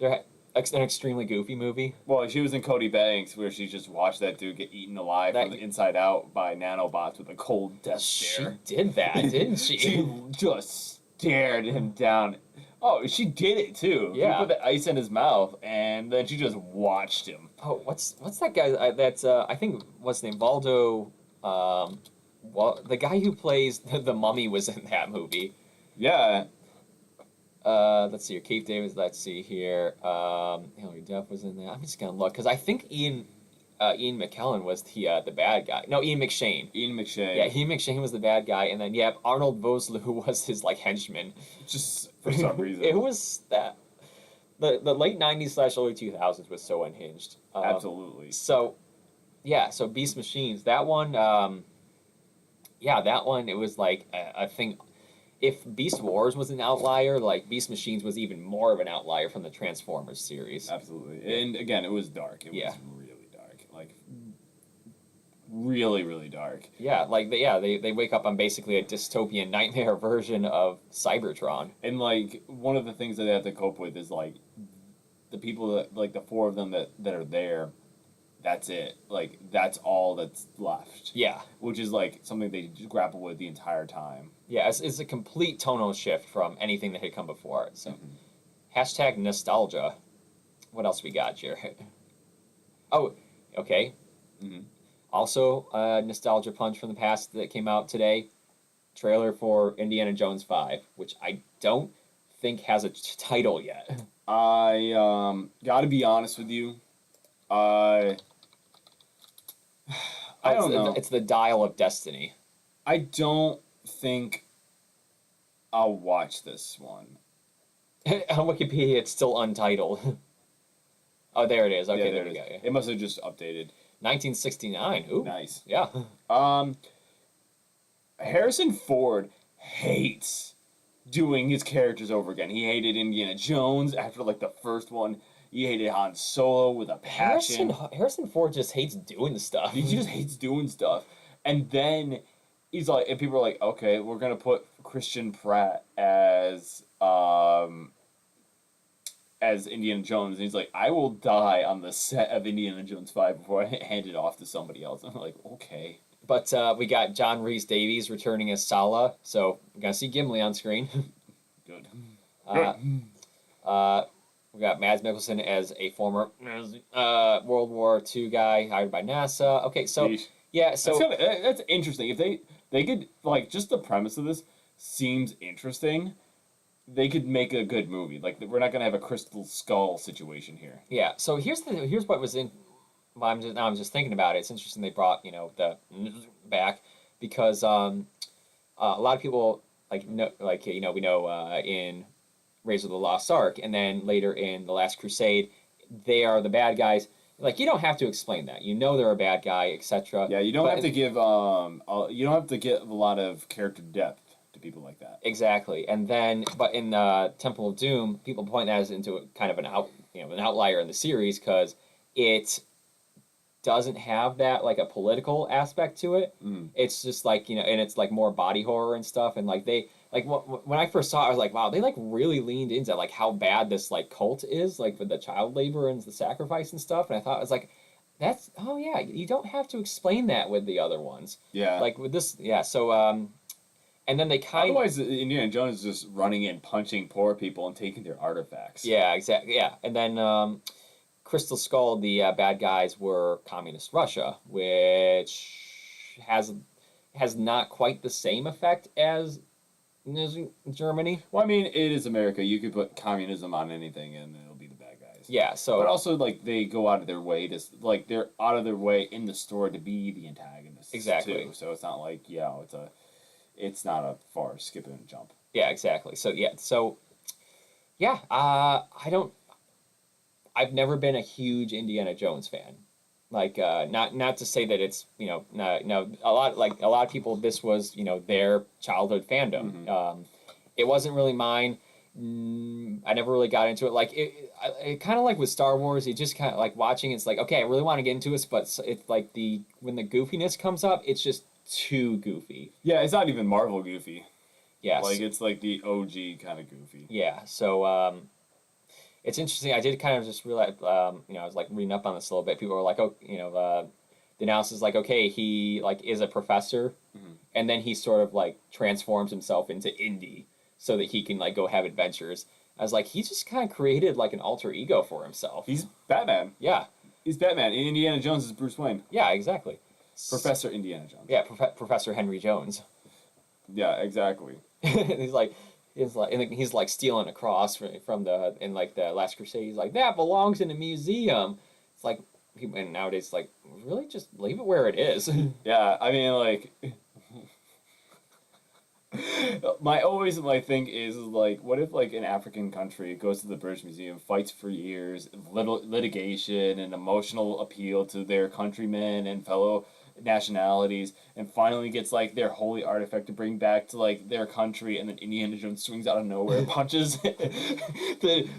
an extremely goofy movie. Well, she was in Cody Banks, where she just watched that dude get eaten alive from the inside out by nanobots with a cold death stare. She did that, didn't she? She just stared him down. Oh, she did it too. Yeah. She put the ice in his mouth, and then she just watched him. Oh, what's that guy? That's I think what's his name? Valdo. The guy who plays the Mummy was in that movie. Yeah. let's see here. Keith Davis. Let's see here. Hilary Duff was in there. I'm just gonna look because I think Ian McKellen was the bad guy. No, Ian McShane. Ian McShane. Yeah, Ian McShane was the bad guy, and then yeah, Arnold Vosloo was his like henchman. Just for some reason. It was that the late '90s / early 2000s was so unhinged. Absolutely. So, yeah, so Beast Machines, that one, yeah, that one, it was like, I think, if Beast Wars was an outlier, like, Beast Machines was even more of an outlier from the Transformers series. Absolutely. And again, it was dark. It Yeah. was really dark. Like, really, really dark. Yeah, like, they wake up on basically a dystopian nightmare version of Cybertron. And, like, one of the things that they have to cope with is, like, the people that, like, the four of them that are there, that's it. Like, that's all that's left. Yeah. Which is, like, something they just grapple with the entire time. Yeah, it's a complete tonal shift from anything that had come before it. So, hashtag nostalgia. What else we got here? Oh, okay. Mhm. Also, nostalgia punch from the past that came out today. Trailer for Indiana Jones 5, which I don't think has a title yet. I gotta be honest with you. I don't know. It's the Dial of Destiny. I don't think I'll watch this one. On Wikipedia, it's still untitled. Oh, there it is. Okay, there we go. Yeah. It must have just updated. 1969. Ooh. Nice. Yeah. Harrison Ford hates doing his characters over again. He hated Indiana Jones after like the first one. He hated Han Solo with a passion. Harrison Ford just hates doing the stuff. He just hates doing stuff. And then he's like, and people are like, okay, we're gonna put Christian Pratt as Indiana Jones, and he's like, I will die on the set of Indiana Jones 5 before I hand it off to somebody else. I'm like, okay. But we got John Rhys Davies returning as Sala, so we're gonna see Gimli on screen. Good. We got Mads Mikkelsen as a former World War II guy hired by NASA. Okay, so Yeesh. yeah, so that's interesting. If they could, like, just the premise of this seems interesting. They could make a good movie. Like, we're not gonna have a Crystal Skull situation here. yeah, so here's what was in. Well, I'm just thinking about it. It's interesting they brought the back because a lot of people we know in Raise of the Lost Ark and then later in The Last Crusade, they are the bad guys. Like, you don't have to explain that. You know they're a bad guy, etc. Yeah, you don't have to give a lot of character depth to people like that. Exactly, and then but in Temple of Doom, people point that as into kind of an outlier in the series because it doesn't have that like a political aspect to it. It's just like and it's like more body horror and stuff, and like they like when I first saw it, I was like, wow, they like really leaned into like how bad this like cult is, like with the child labor and the sacrifice and stuff, and I thought it was like. Oh yeah, you don't have to explain that with the other ones. Yeah. Like with this, yeah. So and then they otherwise Indiana Jones is just running in, punching poor people, and taking their artifacts. Yeah, exactly. Yeah, and then Crystal Skull, the bad guys were communist Russia, which has not quite the same effect as Germany. Well, I mean, it is America. You could put communism on anything, and it'll be the bad guys. Yeah. So, but also, like, they go out of their way to they're out of their way in the story to be the antagonists. Exactly. Too. So it's not like it's not a far skip and jump. Yeah. Exactly. So yeah. I've never been a huge Indiana Jones fan. Like, not to say that it's a lot of people. This was their childhood fandom. Mm-hmm. It wasn't really mine. I never really got into it. Like it kind of like with Star Wars. You just kind of like watching. It's like, okay, I really want to get into it, but it's like when the goofiness comes up, it's just too goofy. Yeah, it's not even Marvel goofy. Yes. Like, it's like the OG kind of goofy. Yeah. So it's interesting. I did kind of just realize, I was like reading up on this a little bit. People were like, the analysis is like, okay, he like is a professor, and then he sort of like transforms himself into Indy so that he can like go have adventures. I was like, he just kind of created like an alter ego for himself. He's Batman. Yeah. He's Batman. And Indiana Jones is Bruce Wayne. Yeah, exactly. Professor Indiana Jones. Yeah, Professor Henry Jones. Yeah, exactly. He's like, He's like, and he's like stealing a cross from the in like the Last Crusade. He's like, that belongs in a museum. It's like, and nowadays it's like, really, just leave it where it is. Yeah, I mean, like, my thing is like, what if like an African country goes to the British Museum, fights for years, little litigation and emotional appeal to their countrymen and fellow nationalities, and finally gets like their holy artifact to bring back to like their country, and then Indiana Jones swings out of nowhere, punches the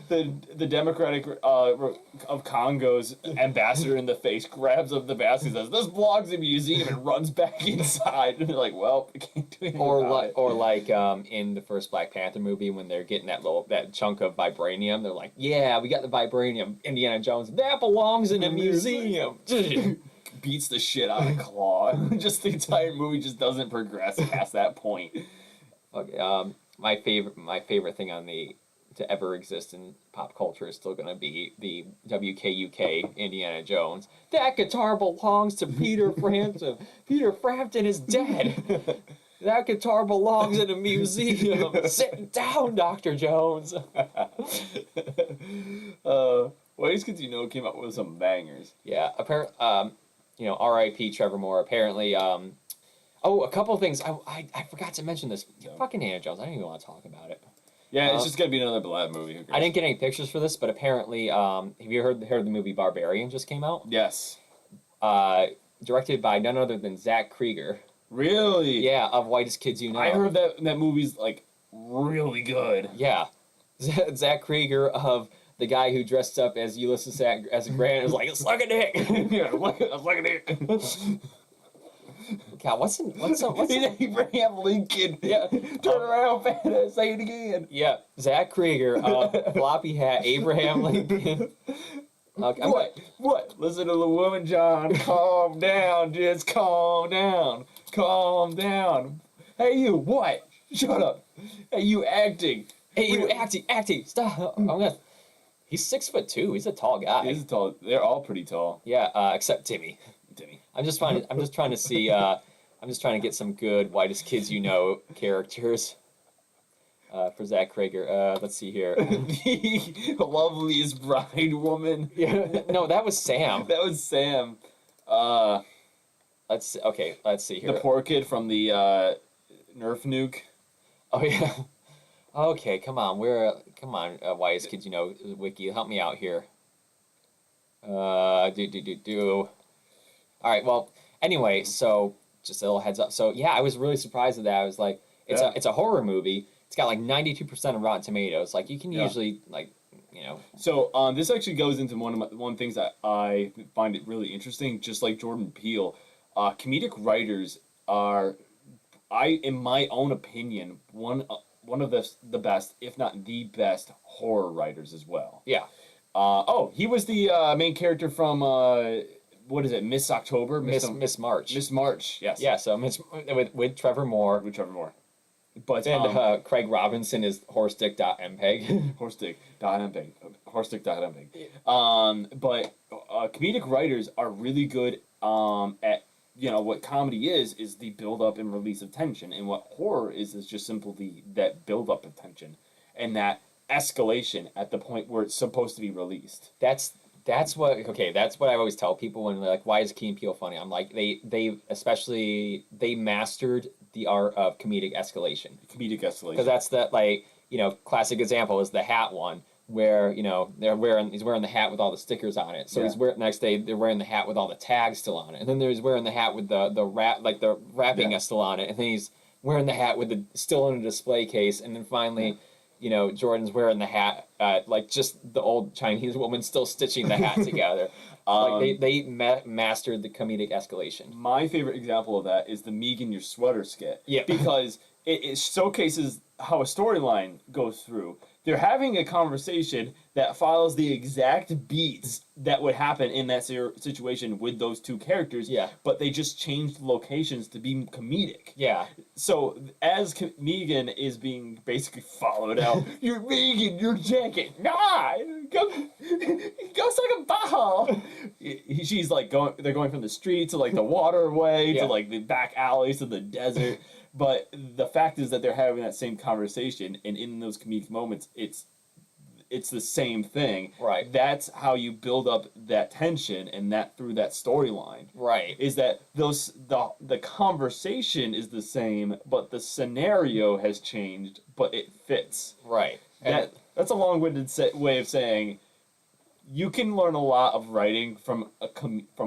Democratic of Congo's ambassador in the face, grabs up the basket, says, "This belongs in a museum," and runs back inside. And they're like, "Well, I can't do anything about it." Or like in the first Black Panther movie when they're getting that chunk of vibranium, they're like, yeah, we got the vibranium. Indiana Jones, that belongs in a museum. Beats the shit out of Claw. Just the entire movie just doesn't progress past that point. Okay, my favorite thing to ever exist in pop culture is still gonna be the WKUK Indiana Jones. That guitar belongs to Peter Frampton. Peter Frampton is dead. That guitar belongs in a museum. Sit down, Dr. Jones. Ways Kids You Know came up with some bangers. Yeah, apparently, R.I.P. Trevor Moore. Apparently, a couple of things. I forgot to mention this. Yeah. Fucking Indiana Jones. I don't even want to talk about it. Yeah, it's just gonna be another Blab movie. Who cares? I didn't get any pictures for this, but apparently, have you heard the movie Barbarian just came out? Yes. Directed by none other than Zach Krieger. Really? Yeah, of Whitest Kids You Know. I heard that movie's like really good. Yeah, Zach Krieger of the guy who dressed up as Ulysses as a Grant was like, "Suck a dick." Yeah, look at it. God, what's Abraham Lincoln. Yeah, Turn around, fat. Say it again. yeah, Zach Krieger of Floppy Hat, Abraham Lincoln. Okay, What? Listen to the woman, John. Calm down. Just calm down. Calm down. Hey, you. What? Shut up. Hey, you acting. Hey, you acting. Stop. He's 6'2". He's a tall guy. He's tall. They're all pretty tall. Yeah, except Timmy. Timmy. I'm just trying to see. I'm just trying to get some good Whitest Kids You Know characters. For Zach Krieger. Let's see here. The loveliest bride woman. Yeah, no, that was Sam. That was Sam. Let's see here. The poor kid from the Nerf nuke. Oh yeah. Okay, come on. Whitest Kids You Know wiki, help me out here. All right. Well, anyway, so just a little heads up. So yeah, I was really surprised at that. I was like, it's a horror movie. It's got like 92% of Rotten Tomatoes. Like you can usually So this actually goes into one things that I find it really interesting. Just like Jordan Peele, comedic writers are, in my own opinion, one of the best, if not the best, horror writers as well. Yeah. He was the main character from what is it, Miss October? Miss March. Miss March. Yes. Yeah. So with Trevor Moore. With Trevor Moore. But And Craig Robinson is Horstick.mpeg. Horstick.mpeg. But comedic writers are really good at, what comedy is the build up and release of tension, and what horror is just simply that build up of tension and that escalation at the point where it's supposed to be released. That's what I always tell people when they're like, why is Key and Peele funny? I'm like, they mastered the art of comedic escalation. Because that's classic example is the hat one, where he's wearing the hat with all the stickers on it. So next day they're wearing the hat with all the tags still on it, and then he's wearing the hat with the wrapping still on it, and then he's wearing the hat with the still in a display case, and then finally. Jordan's wearing the hat, just the old Chinese woman still stitching the hat together. They mastered the comedic escalation. My favorite example of that is the Megan Your Sweater skit. Yeah. Because it showcases how a storyline goes through. They're having a conversation that follows the exact beats that would happen in that situation with those two characters. Yeah. But they just changed locations to be comedic. Yeah. So as Megan is being basically followed out, you're Megan, your jacket, nah, go suck a ball. She's like they're going from the street to like the waterway to like the back alleys to the desert. But the fact is that they're having that same conversation, and in those comedic moments, it's the same thing. Right. That's how you build up that tension, and that through that storyline. Right. Is that the conversation is the same, but the scenario has changed, but it fits. Right. And That's a long-winded way of saying you can learn a lot of writing from a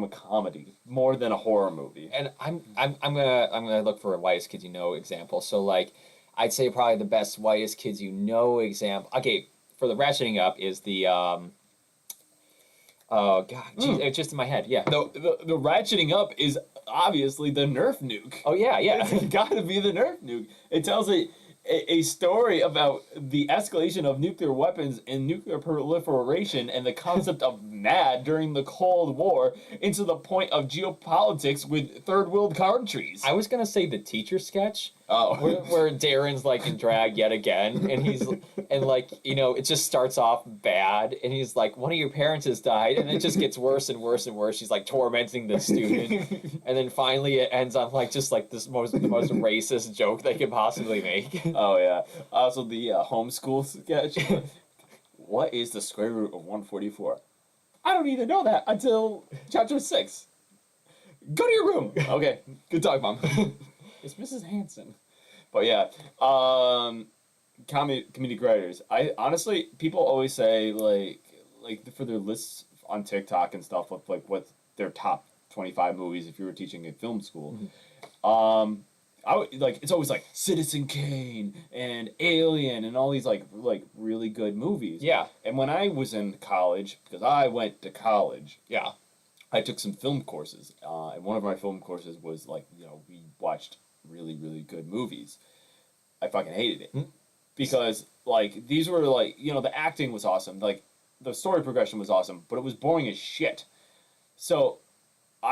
comedy more than a horror movie. and I'm gonna look for a Whitest Kids You Know example. So like, I'd say probably the best Whitest Kids You Know example. Okay, for the ratcheting up is the oh god, geez, it's just in my head. Yeah. The ratcheting up is obviously the Nerf nuke. Oh yeah, yeah. It's gotta be the Nerf nuke. It tells a story about the escalation of nuclear weapons and nuclear proliferation and the concept of NAD during the Cold War into the point of geopolitics with third world countries. I was gonna say the teacher sketch. Oh. Where Darren's like in drag yet again, and he's and like, you know, it just starts off bad, and he's like, one of your parents has died, and it just gets worse and worse and worse. She's like tormenting the student, and then finally it ends on like just like the most racist joke they could possibly make. Oh yeah. Also the homeschool sketch. What is the square root of 144? I don't need to know that until chapter 6. Go to your room. Okay. Good talk, Mom. It's Mrs. Hanson. But yeah, comedic writers. I honestly, people always say like for their lists on TikTok and stuff with like what their top 25 movies if you were teaching in film school. Mm-hmm. I would, like it's always like Citizen Kane and Alien and all these like really good movies. Yeah. And when I was in college, because I went to college, Yeah. I took some film courses. And one of my film courses was like, you know, we watched really good movies. I fucking hated it. Because like these were like, you know, the acting was awesome, like the story progression was awesome, but it was boring as shit. So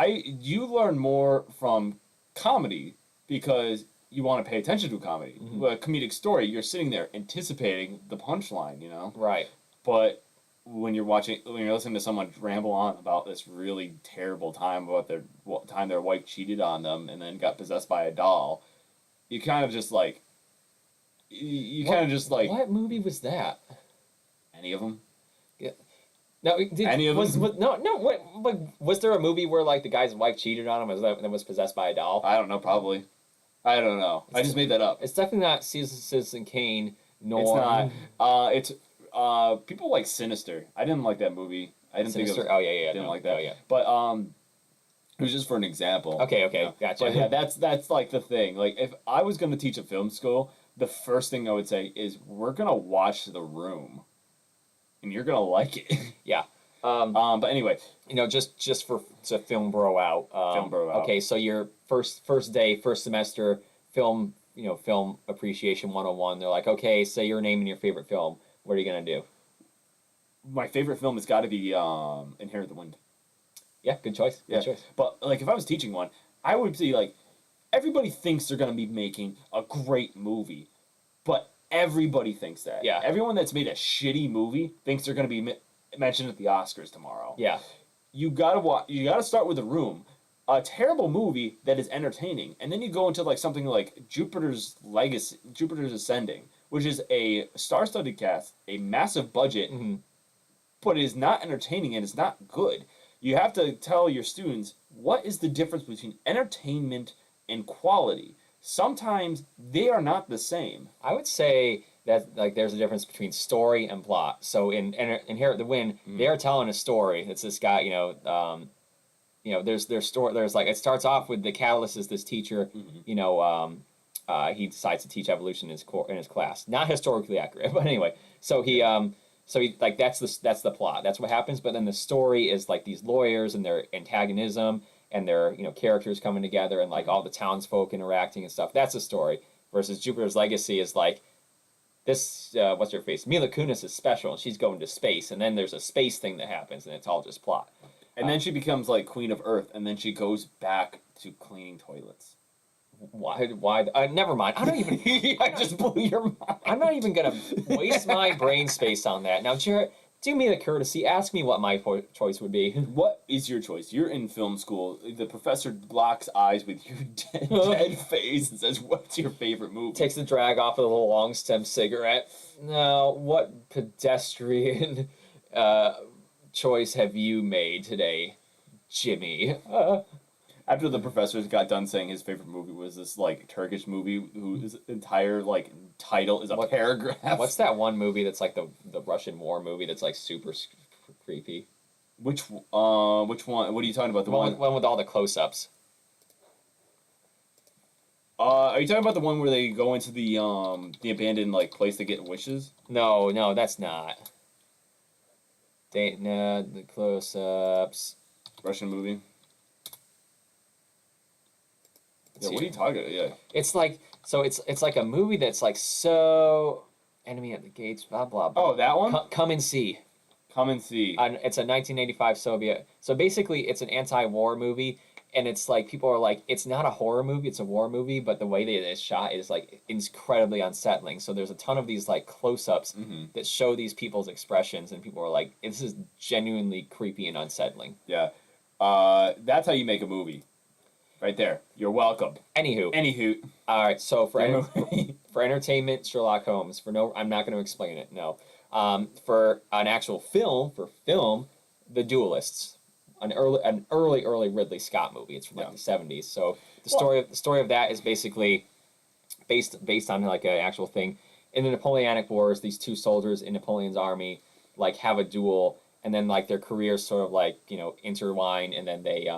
you learn more from comedy because you want to pay attention to a comedy. A comedic story, you're sitting there anticipating the punchline, you know? Right. But when you're listening to someone ramble on about this really terrible time about time their wife cheated on them and then got possessed by a doll, you kind of just like what movie was that? any of them. No, Any of them? Was there a movie where like the guy's wife cheated on him and was possessed by a doll? I don't know, probably. I don't know. I just made that up. It's definitely not Citizen Kane. Nor It's not. It's people like Sinister. I didn't like that movie. I didn't Sinister. think it was, Oh yeah. didn't No, like that. Oh yeah. But it was just for an example. Okay. You know? Gotcha. But yeah, that's like the thing. Like if I was gonna teach a film school, the first thing I would say is we're gonna watch The Room, and you're gonna like it. Yeah. But anyway, You know, just to film bro out. Film bro out. Okay, so your first day, first semester film, you know, film appreciation 101. They're like, okay, say your name and your favorite film. What are you gonna do? my favorite film has got to be Inherit the Wind. Yeah, good choice. Yeah. Good choice. But like if I was teaching one, I would be like, everybody thinks they're gonna be making a great movie, but everybody thinks that. Yeah. Everyone that's made a shitty movie thinks they're gonna be mentioned at the Oscars tomorrow. Yeah. You gotta watch. You gotta start with The Room, a terrible movie that is entertaining, and then you go into like something like Jupiter's Legacy, Jupiter's Ascending, which is a star-studded cast, a massive budget, Mm-hmm. but it is not entertaining and it's not good. You have to tell your students what is the difference between entertainment and quality. Sometimes they are not the same. I would say that like there's a difference between story and plot. So in Inherit the Wind, they are telling a story. It's this guy, there's story. There's like it starts off with the catalyst is this teacher, he decides to teach evolution in his class. Not historically accurate, but anyway. So he like that's the plot. That's what happens. But then the story is like these lawyers and their antagonism and their characters coming together and like all the townsfolk interacting and stuff. That's the story. Versus Jupiter's Legacy is like this. What's her face? Mila Kunis is special and she's going to space. And then there's a space thing that happens and it's all just plot. And then she becomes like Queen of Earth, and then she goes back to cleaning toilets. Why? Never mind. I don't even. I just blew your mind. I'm not even gonna waste my brain space on that. Now, Jared, Do me the courtesy. Ask me what my choice would be. What is your choice? You're in film school. The professor locks eyes with your dead face and says, "What's your favorite movie?" Takes the drag off of the little long stem cigarette. Now, what pedestrian choice have you made today, Jimmy? After the professor got done saying his favorite movie was this like Turkish movie whose entire like title is a paragraph. What's that one movie that's like the Russian war movie that's like super creepy? Which one? What are you talking about? The one? One with all the close-ups. Are you talking about the one where they go into the abandoned like place to get wishes? No, that's not. The close-ups. Russian movie. Let's Yeah, what see. are you talking about? Yeah. It's like it's like a movie that's like so enemy at the gates, blah blah blah. Oh, that one? Come and see. Come and see. It's a 1985 Soviet. So basically, it's an anti-war movie, and it's like people are like, it's not a horror movie, it's a war movie, but the way that it's shot is like incredibly unsettling. So there's a ton of these like close-ups that show these people's expressions, and people are like, this is genuinely creepy and unsettling. Yeah. That's how you make a movie. Right there. You're welcome. Anywho, all right. So for entertainment, Sherlock Holmes. I'm not going to explain it. No. For an actual film, The Duelists, an early Ridley Scott movie. It's from like the 70s. So the story of that is basically based on like an actual thing. In the Napoleonic Wars, these two soldiers in Napoleon's army like have a duel, and then like their careers sort of like intertwine, and then they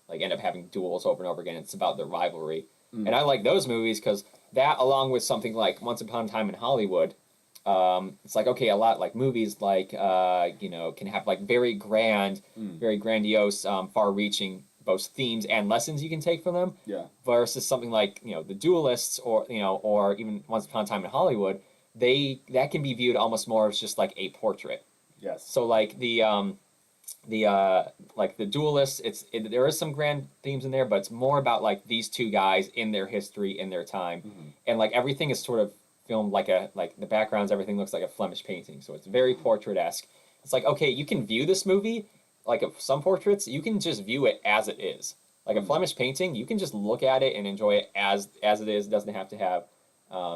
like end up having duels over and over again. It's about their rivalry, and I like those movies because that, along with something like Once Upon a Time in Hollywood, it's like, okay, a lot like movies like can have like very grand, very grandiose, far-reaching both themes and lessons you can take from them. Yeah. Versus something like The Duelists or even Once Upon a Time in Hollywood, that can be viewed almost more as just like a portrait. Yes. So like the Duelists, there is some grand themes in there, but it's more about like these two guys in their history, in their time, and like everything is sort of filmed like the backgrounds, everything looks like a Flemish painting, so it's very portrait-esque. It's like, okay, you can view this movie like some portraits, you can just view it as it is. Like a Flemish painting, you can just look at it and enjoy it as it is. It doesn't have to have.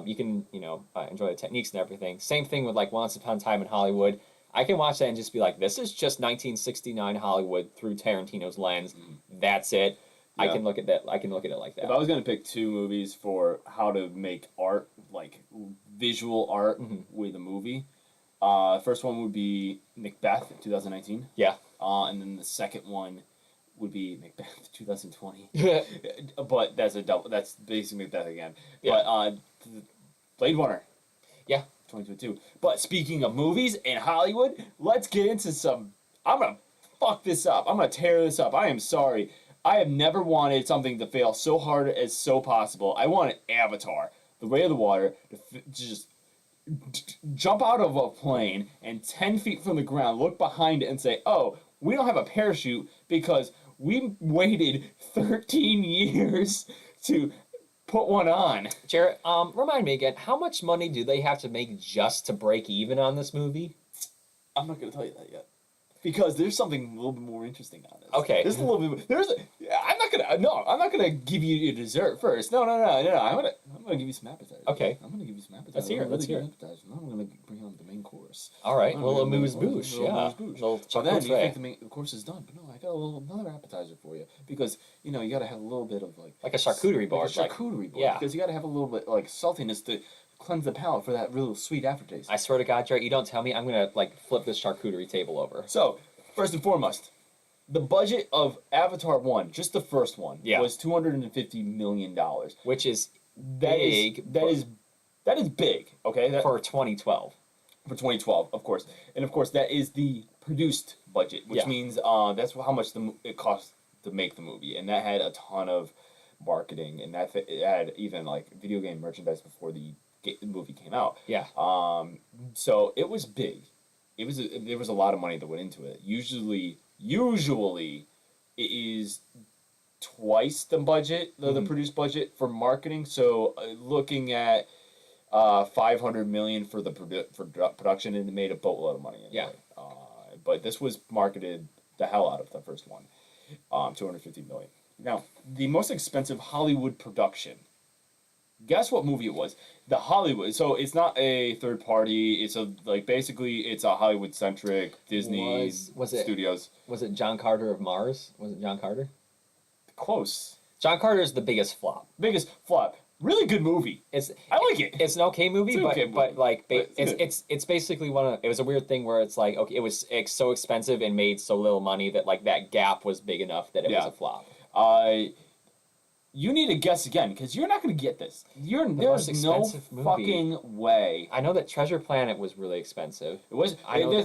You can enjoy the techniques and everything. Same thing with like Once Upon a Time in Hollywood. I can watch that and just be like, this is just 1969 Hollywood through Tarantino's lens. That's it. Yeah. I can look at that. I can look at it like that. If I was going to pick two movies for how to make art, like visual art with a movie, first one would be Macbeth 2019. Yeah. And then the second one would be Macbeth 2020. But that's basically Macbeth again. Yeah. But Blade Runner. Yeah. 2022. But speaking of movies and Hollywood, let's get into some. I'm gonna fuck this up. I'm gonna tear this up. I am sorry. I have never wanted something to fail so hard as so possible. I wanted Avatar, The Way of the Water, to just jump out of a plane and 10 feet from the ground, look behind it and say, oh, we don't have a parachute because we waited 13 years to put one on. Jarrett, remind me again, how much money do they have to make just to break even on this movie? I'm not going to tell you that yet. Because there's something a little bit more interesting on this. Okay. There's a little bit. I'm not gonna give you your dessert first. No. I'm gonna give you some appetizers. Okay. I'm gonna give you some appetizers. Let's hear it. Let's hear it. Appetizers. Now I'm gonna bring on the main course. All right. Well, amuse bouche. Yeah. So then you think the course is done, but no, I got another appetizer for you because you gotta have a little bit of like a charcuterie board. Yeah. Because you gotta have a little bit like saltiness to cleanse the palate for that real sweet aftertaste. I swear to God, Jarrett, you don't tell me, I'm gonna like flip this charcuterie table over. So, first and foremost, the budget of Avatar 1, just the first one, was $250 million. Which is big. That is big, okay? For 2012. For 2012, of course. And of course, that is the produced budget, which means that's how much it cost to make the movie. And that had a ton of marketing, and it had even like video game merchandise before the movie came out. Yeah. So it was big. There was a lot of money that went into it. Usually it is twice the budget, the produced budget for marketing. So looking at $500 million for the production, and it made a boatload of money. Anyway. Yeah. but this was marketed the hell out of the first one, 250 million. Now, the most expensive Hollywood production. Guess what movie it was? The Hollywood. So it's not a third party. It's basically it's a Hollywood centric Disney Was it- Studios. Was it John Carter of Mars? Was it John Carter? Close. John Carter is the biggest flop. Biggest flop. Really good movie. It's I like it. It's an okay movie, It's an but okay but movie, like but it's good. it's basically one of, it was a weird thing where it's like, okay, it was so expensive and made so little money that like that gap was big enough that it was Yeah. a flop. You need to guess again because you're not going to get this. most There's no expensive movie. fucking way. I know that Treasure Planet was really expensive. It was. I know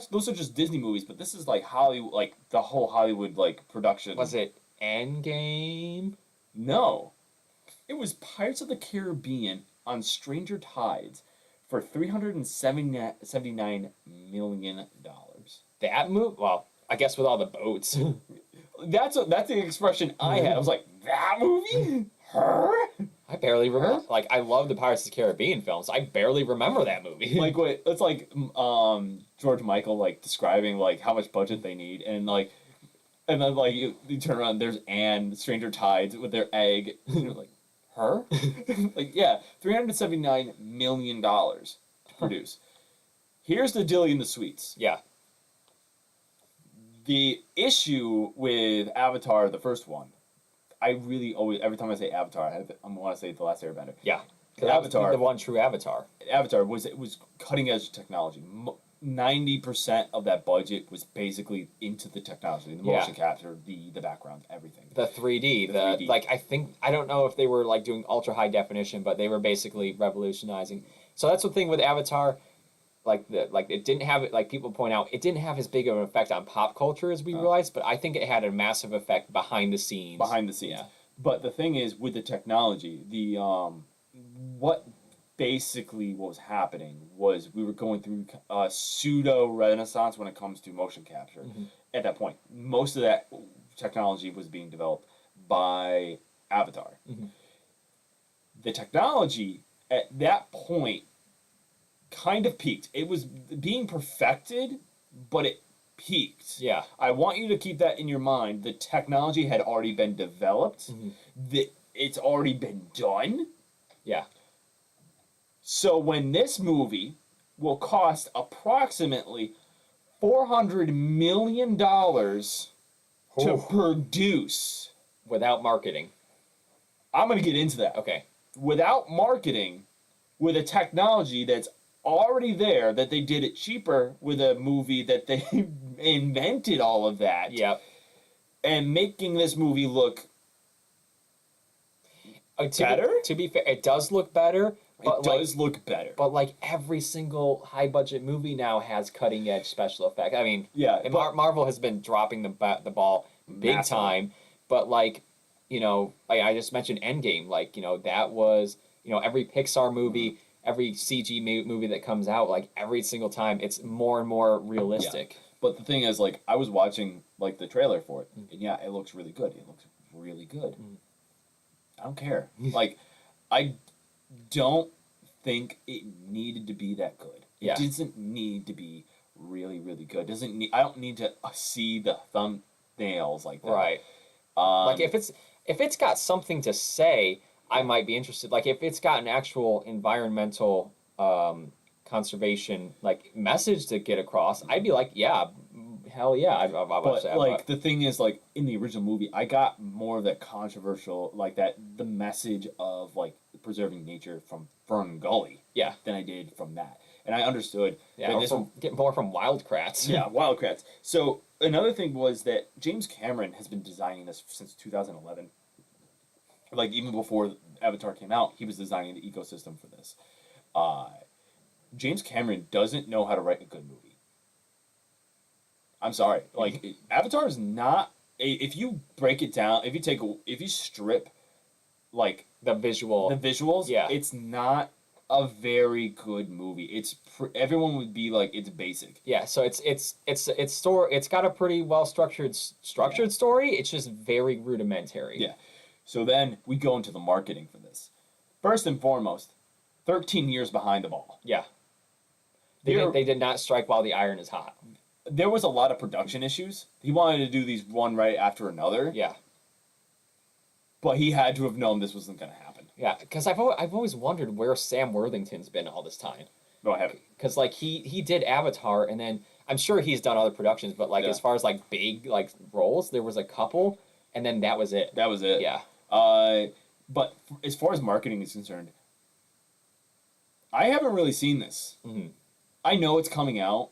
Those are just Disney movies, but this is like Hollywood, like the whole Hollywood like production. Was it Endgame? No, it was Pirates of the Caribbean on Stranger Tides for $379 million. That movie? Well, I guess with all the boats. That's the expression I had. I was like, that movie? Her? I barely remember. Like, I love the Pirates of the Caribbean films. I barely remember that movie. Like what? It's like George Michael like describing like how much budget they need, and then like you turn around, there's Anne, Stranger Tides with their egg. And you're like, her? Like yeah, $379 million to produce. Here's the dilly in the sweets. Yeah. The issue with Avatar, the first one, I really always every time I say Avatar, I want to say The Last Airbender. Yeah. 'Cause that was Avatar. the one true Avatar. Avatar was cutting edge technology. 90% of that budget was basically into the technology, the Yeah. motion capture, the background, everything. The 3D. The The 3D. like I don't know if they were like doing ultra high definition, but they were basically revolutionizing. So that's the thing with Avatar. Like it didn't have, like people point out, it didn't have as big of an effect on pop culture as we realized, but I think it had a massive effect behind the scenes. Behind the scenes. Yeah. But the thing is, with the technology, what was happening was we were going through a pseudo renaissance when it comes to motion capture. Mhm. At that point, most of that technology was being developed by Avatar. Mhm. The technology at that point kind of peaked. It was being perfected, but it peaked. Yeah. I want you to keep that in your mind. The technology had already been developed. Mhm. It's already been done. Yeah. So when this movie will cost approximately $400 million to Oof. produce, Without marketing. I'm going to get into that. Okay. Without marketing, with a technology that's already there, that they did it cheaper with a movie that they invented all of that, Yep. and making this movie look better? To be fair, it does look better. But it does look better. But like every single high budget movie now has cutting edge special effects. I mean, Yeah, and but- Marvel has been dropping the ball big Massively. time. But like, I just mentioned Endgame. Like, that was, every Pixar movie, every CG movie that comes out, like every single time, it's more and more realistic. But the thing is, like, I was watching like the trailer for it, Mm. and yeah, it looks really good. It looks really good. Mm. I don't care. Like, I don't think it needed to be that good. Yeah. It doesn't need to be really, really good. Doesn't need. I don't need to see the thumbnails like that. Right. Like if it's got something to say, I might be interested. Like if it's got an actual environmental conservation like message to get across, I'd be like, yeah, hell yeah, I'd watch But that. like the thing is, like in the original movie, I got more of that controversial, like the message of like preserving nature from Fern Gully Yeah. than I did from that, and I understood. Yeah, that or this get more from Wildcrats. yeah, Wildcrats. So another thing was that James Cameron has been designing this since 2011. Like even before Avatar came out, he was designing the ecosystem for this. James Cameron doesn't know how to write a good movie. I'm sorry. Like Avatar is not. If you break it down, if you strip, like The visual. the visuals, Yeah. it's not a very good movie. Everyone would be like it's basic. Yeah, so it's got a pretty well structured story. It's just very rudimentary. Yeah. So then we go into the marketing for this. First and foremost, 13 years behind the ball. Yeah. They're- They did not strike while the iron is hot. there was a lot of production issues. He wanted to do these one right after another, Yeah. but he had to have known this wasn't going to happen. Yeah, because I've always wondered where Sam Worthington's been all this time. Go ahead. Because like he did Avatar, and then I'm sure he's done other productions, but like Yeah. as far as like big like roles, there was a couple, and then that was it. That was it. Yeah. But as far as marketing is concerned, I haven't really seen this. Hmm. I know it's coming out.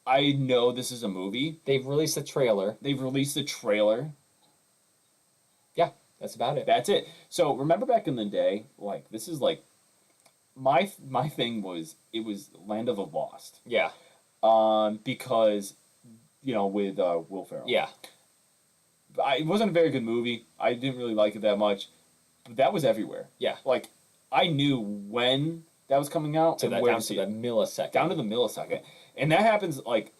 I know this is a movie. They've released a trailer. They've released a trailer. Yeah, that's about it. That's it. So remember back in the day, like this is like my thing was it was Land of the Lost. Yeah. Because with Will Ferrell. Yeah. It wasn't a very good movie. I didn't really like it that much. But that was everywhere. Yeah. Like I knew when that was coming out To and that where down to to see the it. millisecond. Down to the millisecond. And that happens like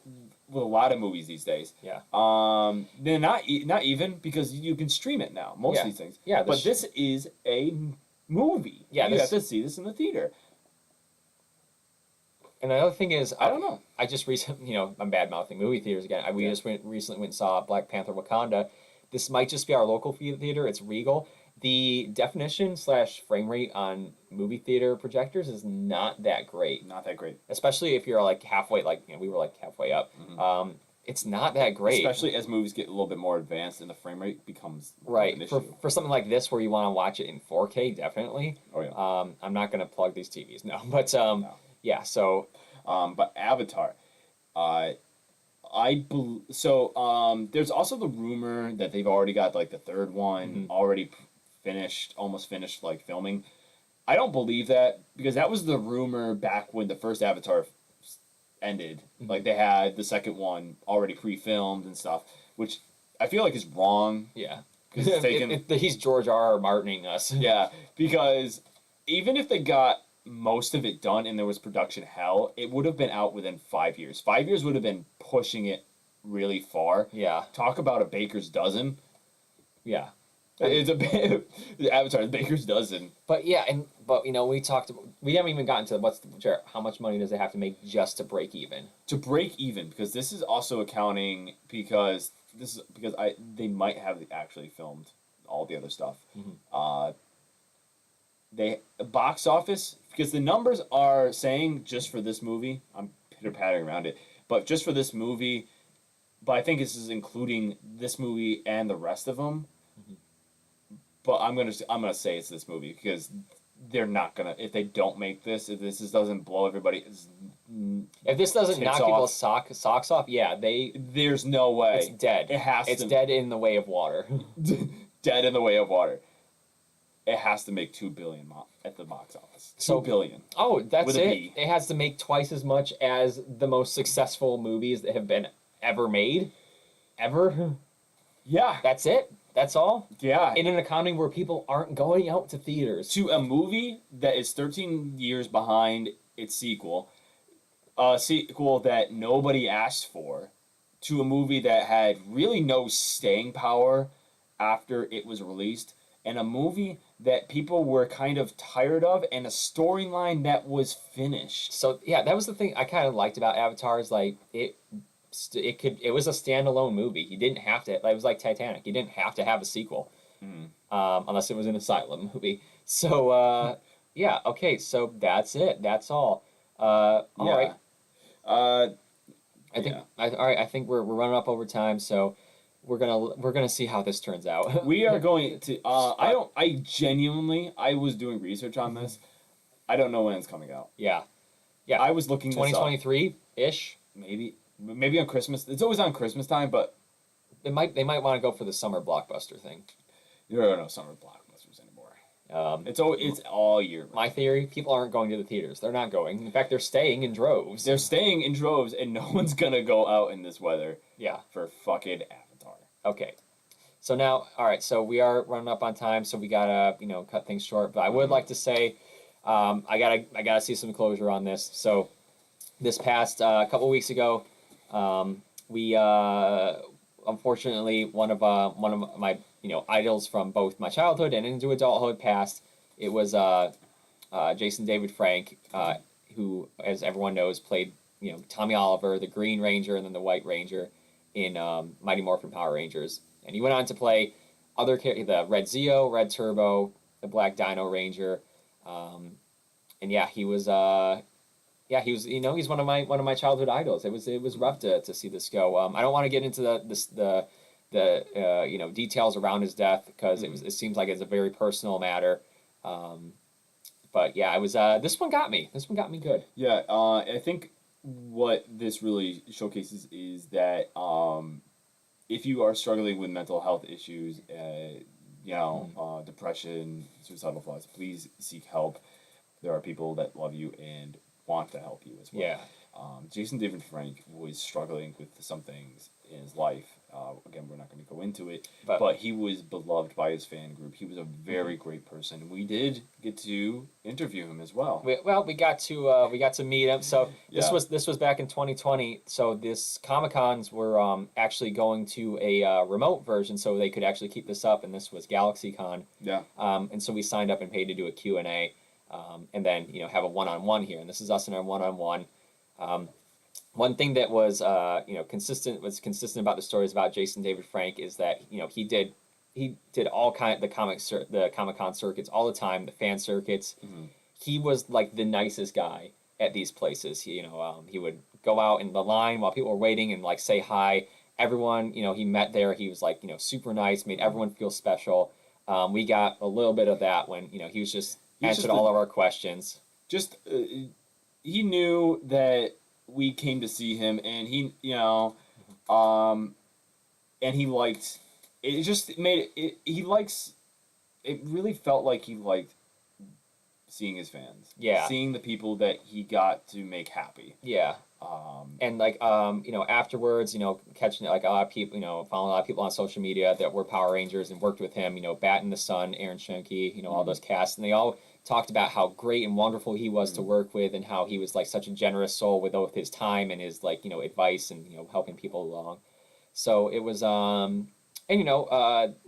with a lot of movies these days. Yeah. They're not even because you can stream it now. Most Yeah. of these things. Yeah, But this is a movie. Yeah, You this- have to see this in the theater. And another thing is, I don't know. I just recently, I'm bad mouthing movie theaters again. We Yeah. just recently went and saw Black Panther Wakanda. This might just be our local theater. It's Regal. The definition / frame rate on movie theater projectors is not that great, Not that great. especially if you're like halfway. Like we were like halfway up. Mhm. It's not that great. Especially as movies get a little bit more advanced and the frame rate becomes more of Right, an for, issue. for something like this where you want to watch it in 4K, definitely. Oh yeah. I'm not gonna plug these TVs, no, but No. yeah. So But Avatar, there's also the rumor that they've already got like the third one Mhm. already almost finished like filming. I don't believe that because that was the rumor back when the first Avatar ended. Mhm. Like they had the second one already pre-filmed and stuff, which I feel like is wrong. yeah, 'Cause it's taken- he's George R. Martining us. Yeah, because even if they got most of it done and there was production hell, it would have been out within 5 years. 5 years would have been pushing it really far. Yeah, Talk about a baker's dozen. yeah. It's the Avatar, the baker's dozen. But yeah, but we talked about, we haven't even gotten to Jared, how much money does it have to make just to break even? To break even, because this is also accounting because they might have actually filmed all the other stuff. Mhm. They box office because the numbers are saying just for this movie. I'm pitter pattering around it, but just for this movie. But I think this is including this movie and the rest of them. Mhm. But I'm gonna say it's this movie because they're not gonna if they don't make this if this doesn't blow everybody. If this doesn't Tits knock off. people's socks off, yeah, There's no way it's dead. it has It's to dead in the way of water. dead in the way of water. It has to make $2 billion at the box office. So- $2 billion. Oh, that's With a it. B. It has to make twice as much as the most successful movies that have been ever made. Ever. Yeah, That's it. That's all. yeah. In an economy where people aren't going out to theaters. To a movie that is 13 years behind its sequel, a sequel that nobody asked for, to a movie that had really no staying power after it was released, and a movie that people were kind of tired of, and a storyline that was finished. So yeah, that was the thing I kind of liked about Avatar is like it was a standalone movie. You didn't have to. It was like Titanic. You didn't have to have a sequel, Mhm. unless it was an asylum movie. So yeah, okay. So that's it. That's all. All Yeah. right. I think Yeah. all right. I think we're running up over time, so we're gonna see how this turns out. We are going to. I genuinely. I was doing research on this. I don't know when it's coming out. yeah. Yeah. I was looking this up. 2023 ish. Maybe on Christmas. It's always on Christmas time, but They might want to go for the summer blockbuster thing. there are no summer blockbusters anymore. It's all year. My theory: people aren't going to the theaters. They're not going. In fact, they're staying in droves. They're staying in droves, and no one's gonna go out in this weather Yeah. for fucking Avatar. Okay. So now, all right. So we are running up on time, so we gotta cut things short. But I would like to say, I gotta see some closure on this. So this past couple weeks ago, we unfortunately one of my idols from both my childhood and into adulthood passed. It was Jason David Frank, who, as everyone knows, played Tommy Oliver, the Green Ranger, and then the White Ranger in Mighty Morphin Power Rangers. And he went on to play the Red Zeo, Red Turbo, the Black Dino Ranger, and yeah, he was he's one of my childhood idols. It was rough to see this go. I don't want to get into the details around his death because it seems like it's a very personal matter. But yeah, it was this one got me. This one got me good. Yeah, I think what this really showcases is that if you are struggling with mental health issues, depression, suicidal thoughts, please seek help. There are people that love you and want to help you as well. Yeah. Jason David Frank was struggling with some things in his life. Again, we're not going to go into it, but he was beloved by his fan group. He was a very great person. We did get to interview him as well. We got to meet him. So Yeah. this was back in 2020. So this Comic-Cons were actually going to a remote version, so they could actually keep this up. And this was GalaxyCon. Yeah. And so we signed up and paid to do a Q&A, and then have a one-on-one here. And this is us in our one-on-one. One thing that was consistent about the stories about Jason David Frank is that he did all the Comic-Con circuits all the time, the fan circuits. Mm-hmm. He was like the nicest guy at these places. He would go out in the line while people were waiting and like say hi. Everyone he met there, he was like super nice, made everyone feel special. We got a little bit of that when he was just answered all of our questions. Just he knew that we came to see him, and he and he liked it. Just made it. He likes. It really felt like he liked seeing his fans. Yeah. Seeing the people that he got to make happy. Yeah. And like afterwards, catching like a lot of people, following a lot of people on social media that were Power Rangers and worked with him, Bat in the Sun, Aaron Schoenke, all those casts, and they all talked about how great and wonderful he was to work with, and how he was like such a generous soul with both his time and his advice and helping people along. So it was like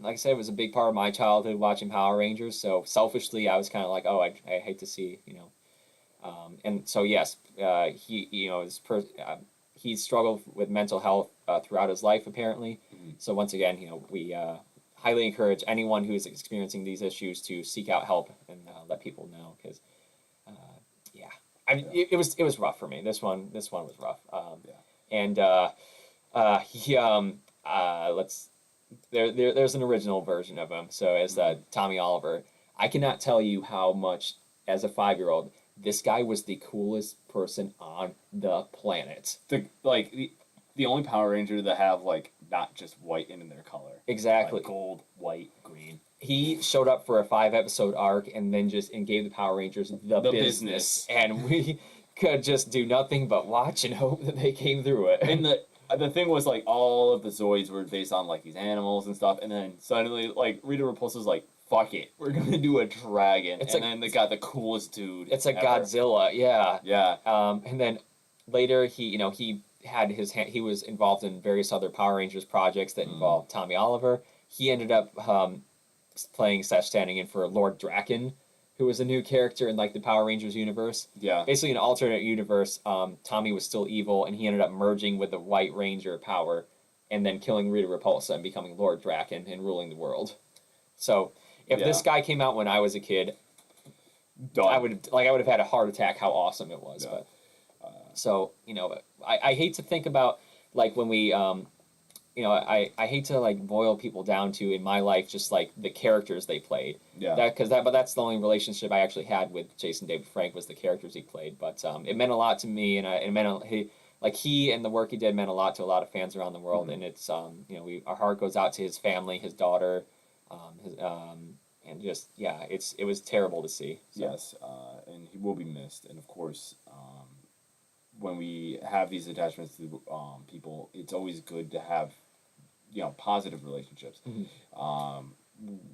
I said, it was a big part of my childhood watching Power Rangers. So selfishly, I was kind of like, oh, I hate to see and so yes, he struggled with mental health throughout his life apparently. Mm-hmm. So once again, we highly encourage anyone who is experiencing these issues to seek out help and let people know because it was rough for me. This one was rough. And there's an original version of him. So as Tommy Oliver, I cannot tell you how much as a 5-year-old. This guy was the coolest person on the planet. The only Power Ranger that have not just white in their color. Exactly. Like gold, white, green. He showed up for a 5-episode arc and then gave the Power Rangers the business. And we could just do nothing but watch and hope that they came through it. And the thing was all of the Zoids were based on these animals and stuff, and then suddenly Rita Repulsa's like, fuck it, we're gonna do a dragon. Then they got the coolest dude. It's like Godzilla, yeah. Yeah. And then later he had he was involved in various other Power Rangers projects that involved Tommy Oliver. He ended up standing in for Lord Draken, who was a new character in the Power Rangers universe. Yeah. Basically, in an alternate universe, Tommy was still evil, and he ended up merging with the White Ranger power, and then killing Rita Repulsa and becoming Lord Draken and ruling the world. So. If this guy came out when I was a kid, I would have had a heart attack. How awesome it was! Yeah. But so I hate to think about when we I hate to boil people down to in my life just the characters they played. Yeah. But that's the only relationship I actually had with Jason David Frank was the characters he played. But it meant a lot to me, and it meant he and the work he did meant a lot to a lot of fans around the world. And it's our heart goes out to his family, his daughter. And just it was terrible to see. So. Yes, and he will be missed. And of course, when we have these attachments to people, it's always good to have positive relationships. Mm-hmm.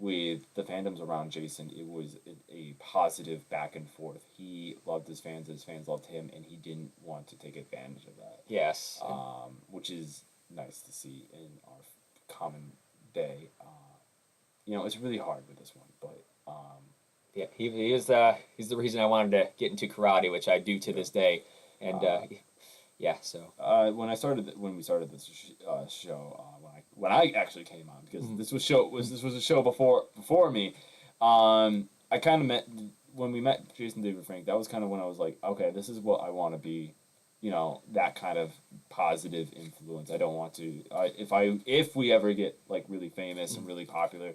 With the fandoms around Jason, it was a positive back and forth. He loved his fans loved him, and he didn't want to take advantage of that. Yes, which is nice to see in our common day. It's really hard with this one, but yeah, he's the reason I wanted to get into karate, which I do to this day, and yeah, so When we started this show, when I actually came on, because this was a show before me. I kind of met when we met Jason David Frank. That was kind of when I was like, okay, this is what I want to be. That kind of positive influence. I don't want to. If we ever get like really famous and really popular,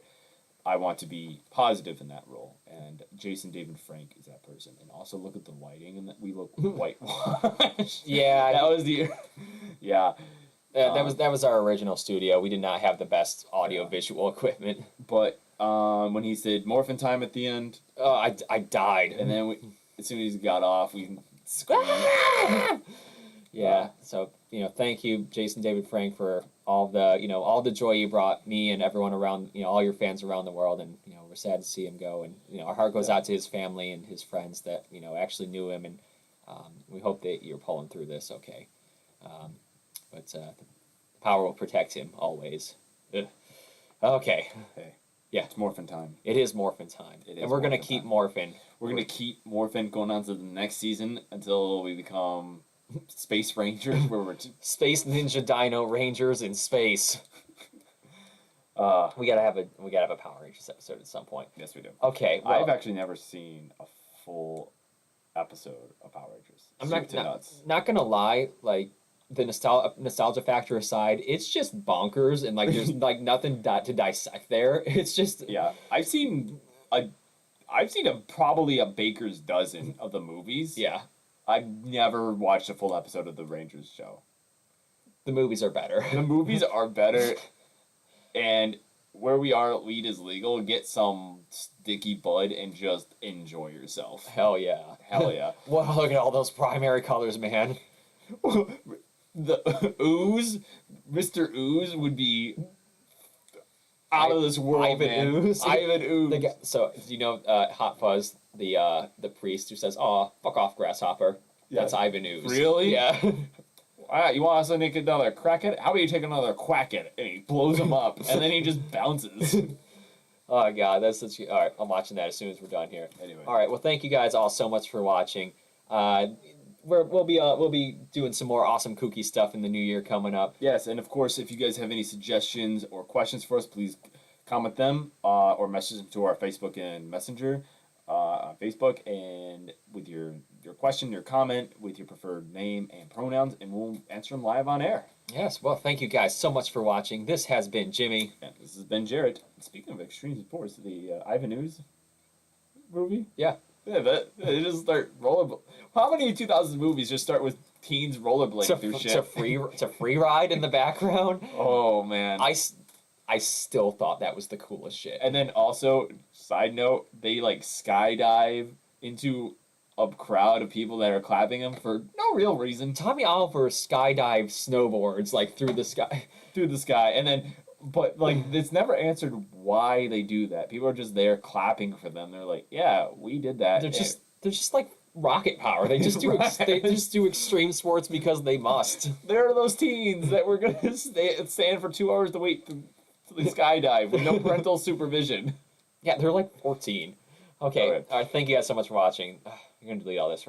I want to be positive in that role. And Jason David Frank is that person. And also look at the lighting, and that we look whitewashed. yeah, That was the yeah. that was our original studio. We did not have the best audio visual equipment. But when he said morphin time at the end, Oh, I died. and then as soon as he got off, we screamed. Yeah. So thank you, Jason David Frank, for all the joy you brought me and everyone around, all your fans around the world, and we're sad to see him go, and our heart goes out to his family and his friends that actually knew him, and we hope that you're pulling through this okay. But the power will protect him always. Ugh. Okay. Hey, Yeah. it's morphin time. It is morphin time, It and is we're gonna morphin' keep time. morphin. We're gonna keep morphin going on to the next season until we become Space Rangers, where we're Space Ninja Dino Rangers in space. uh We gotta have a Power Rangers episode at some point. yes we do. Okay. Well, I've actually never seen a full episode of Power Rangers. I'm Soup not, to not nuts. not gonna lie, like the nostalgia factor aside, it's just bonkers, and like there's like nothing to dissect there. It's just Yeah, I've seen probably a baker's dozen of the movies. yeah. I've never watched a full episode of the Rangers show. The movies are better. The movies are better, and where we are, weed is legal. Get some sticky bud and just enjoy yourself. Hell yeah. Hell yeah. Wow, look at all those primary colors, man. The Ooze, Mr. Ooze would be out of this world, Ivan man. Ooze? Ivan Ooze. So Hot Fuzz, the priest who says, "Aw, fuck off, grasshopper." That's Yeah. Ivan Ooze. Really? Yeah. You want us to take another crack at it? How about you take another quack at it? And he blows him up, and then he just bounces. Oh god, that's such. All right, I'm watching that as soon as we're done here. Anyway. All right, well, thank you guys all so much for watching. We'll be doing some more awesome kooky stuff in the new year coming up. Yes, and of course, if you guys have any suggestions or questions for us, please comment them or message them to our Facebook and Messenger on Facebook, and with your question, your comment, with your preferred name and pronouns, and we'll answer them live on air. Yes, well, thank you guys so much for watching. This has been Jimmy. And this has been Jarrett. Speaking of extreme sports, the Ivan Ooze movie. Yeah. Yeah, they just start rolling. How many 2000s movies just start with teens rollerblading through shit? To free ride in the background. Oh man! I still thought that was the coolest shit. And then also, side note, they like skydive into a crowd of people that are clapping them for no real reason Tommy Oliver skydive snowboards like through the sky. through the sky, and then. But like, it's never answered why they do that. People are just there clapping for them. They're like, "Yeah, we did that." They're just like rocket power. They just do Right. they just do extreme sports because they must. There are those teens that were gonna stand for 2 hours to wait to the skydive with no parental supervision. Yeah, they're like 14. Okay. All right. All right. Thank you guys so much for watching. You're gonna delete all this, right?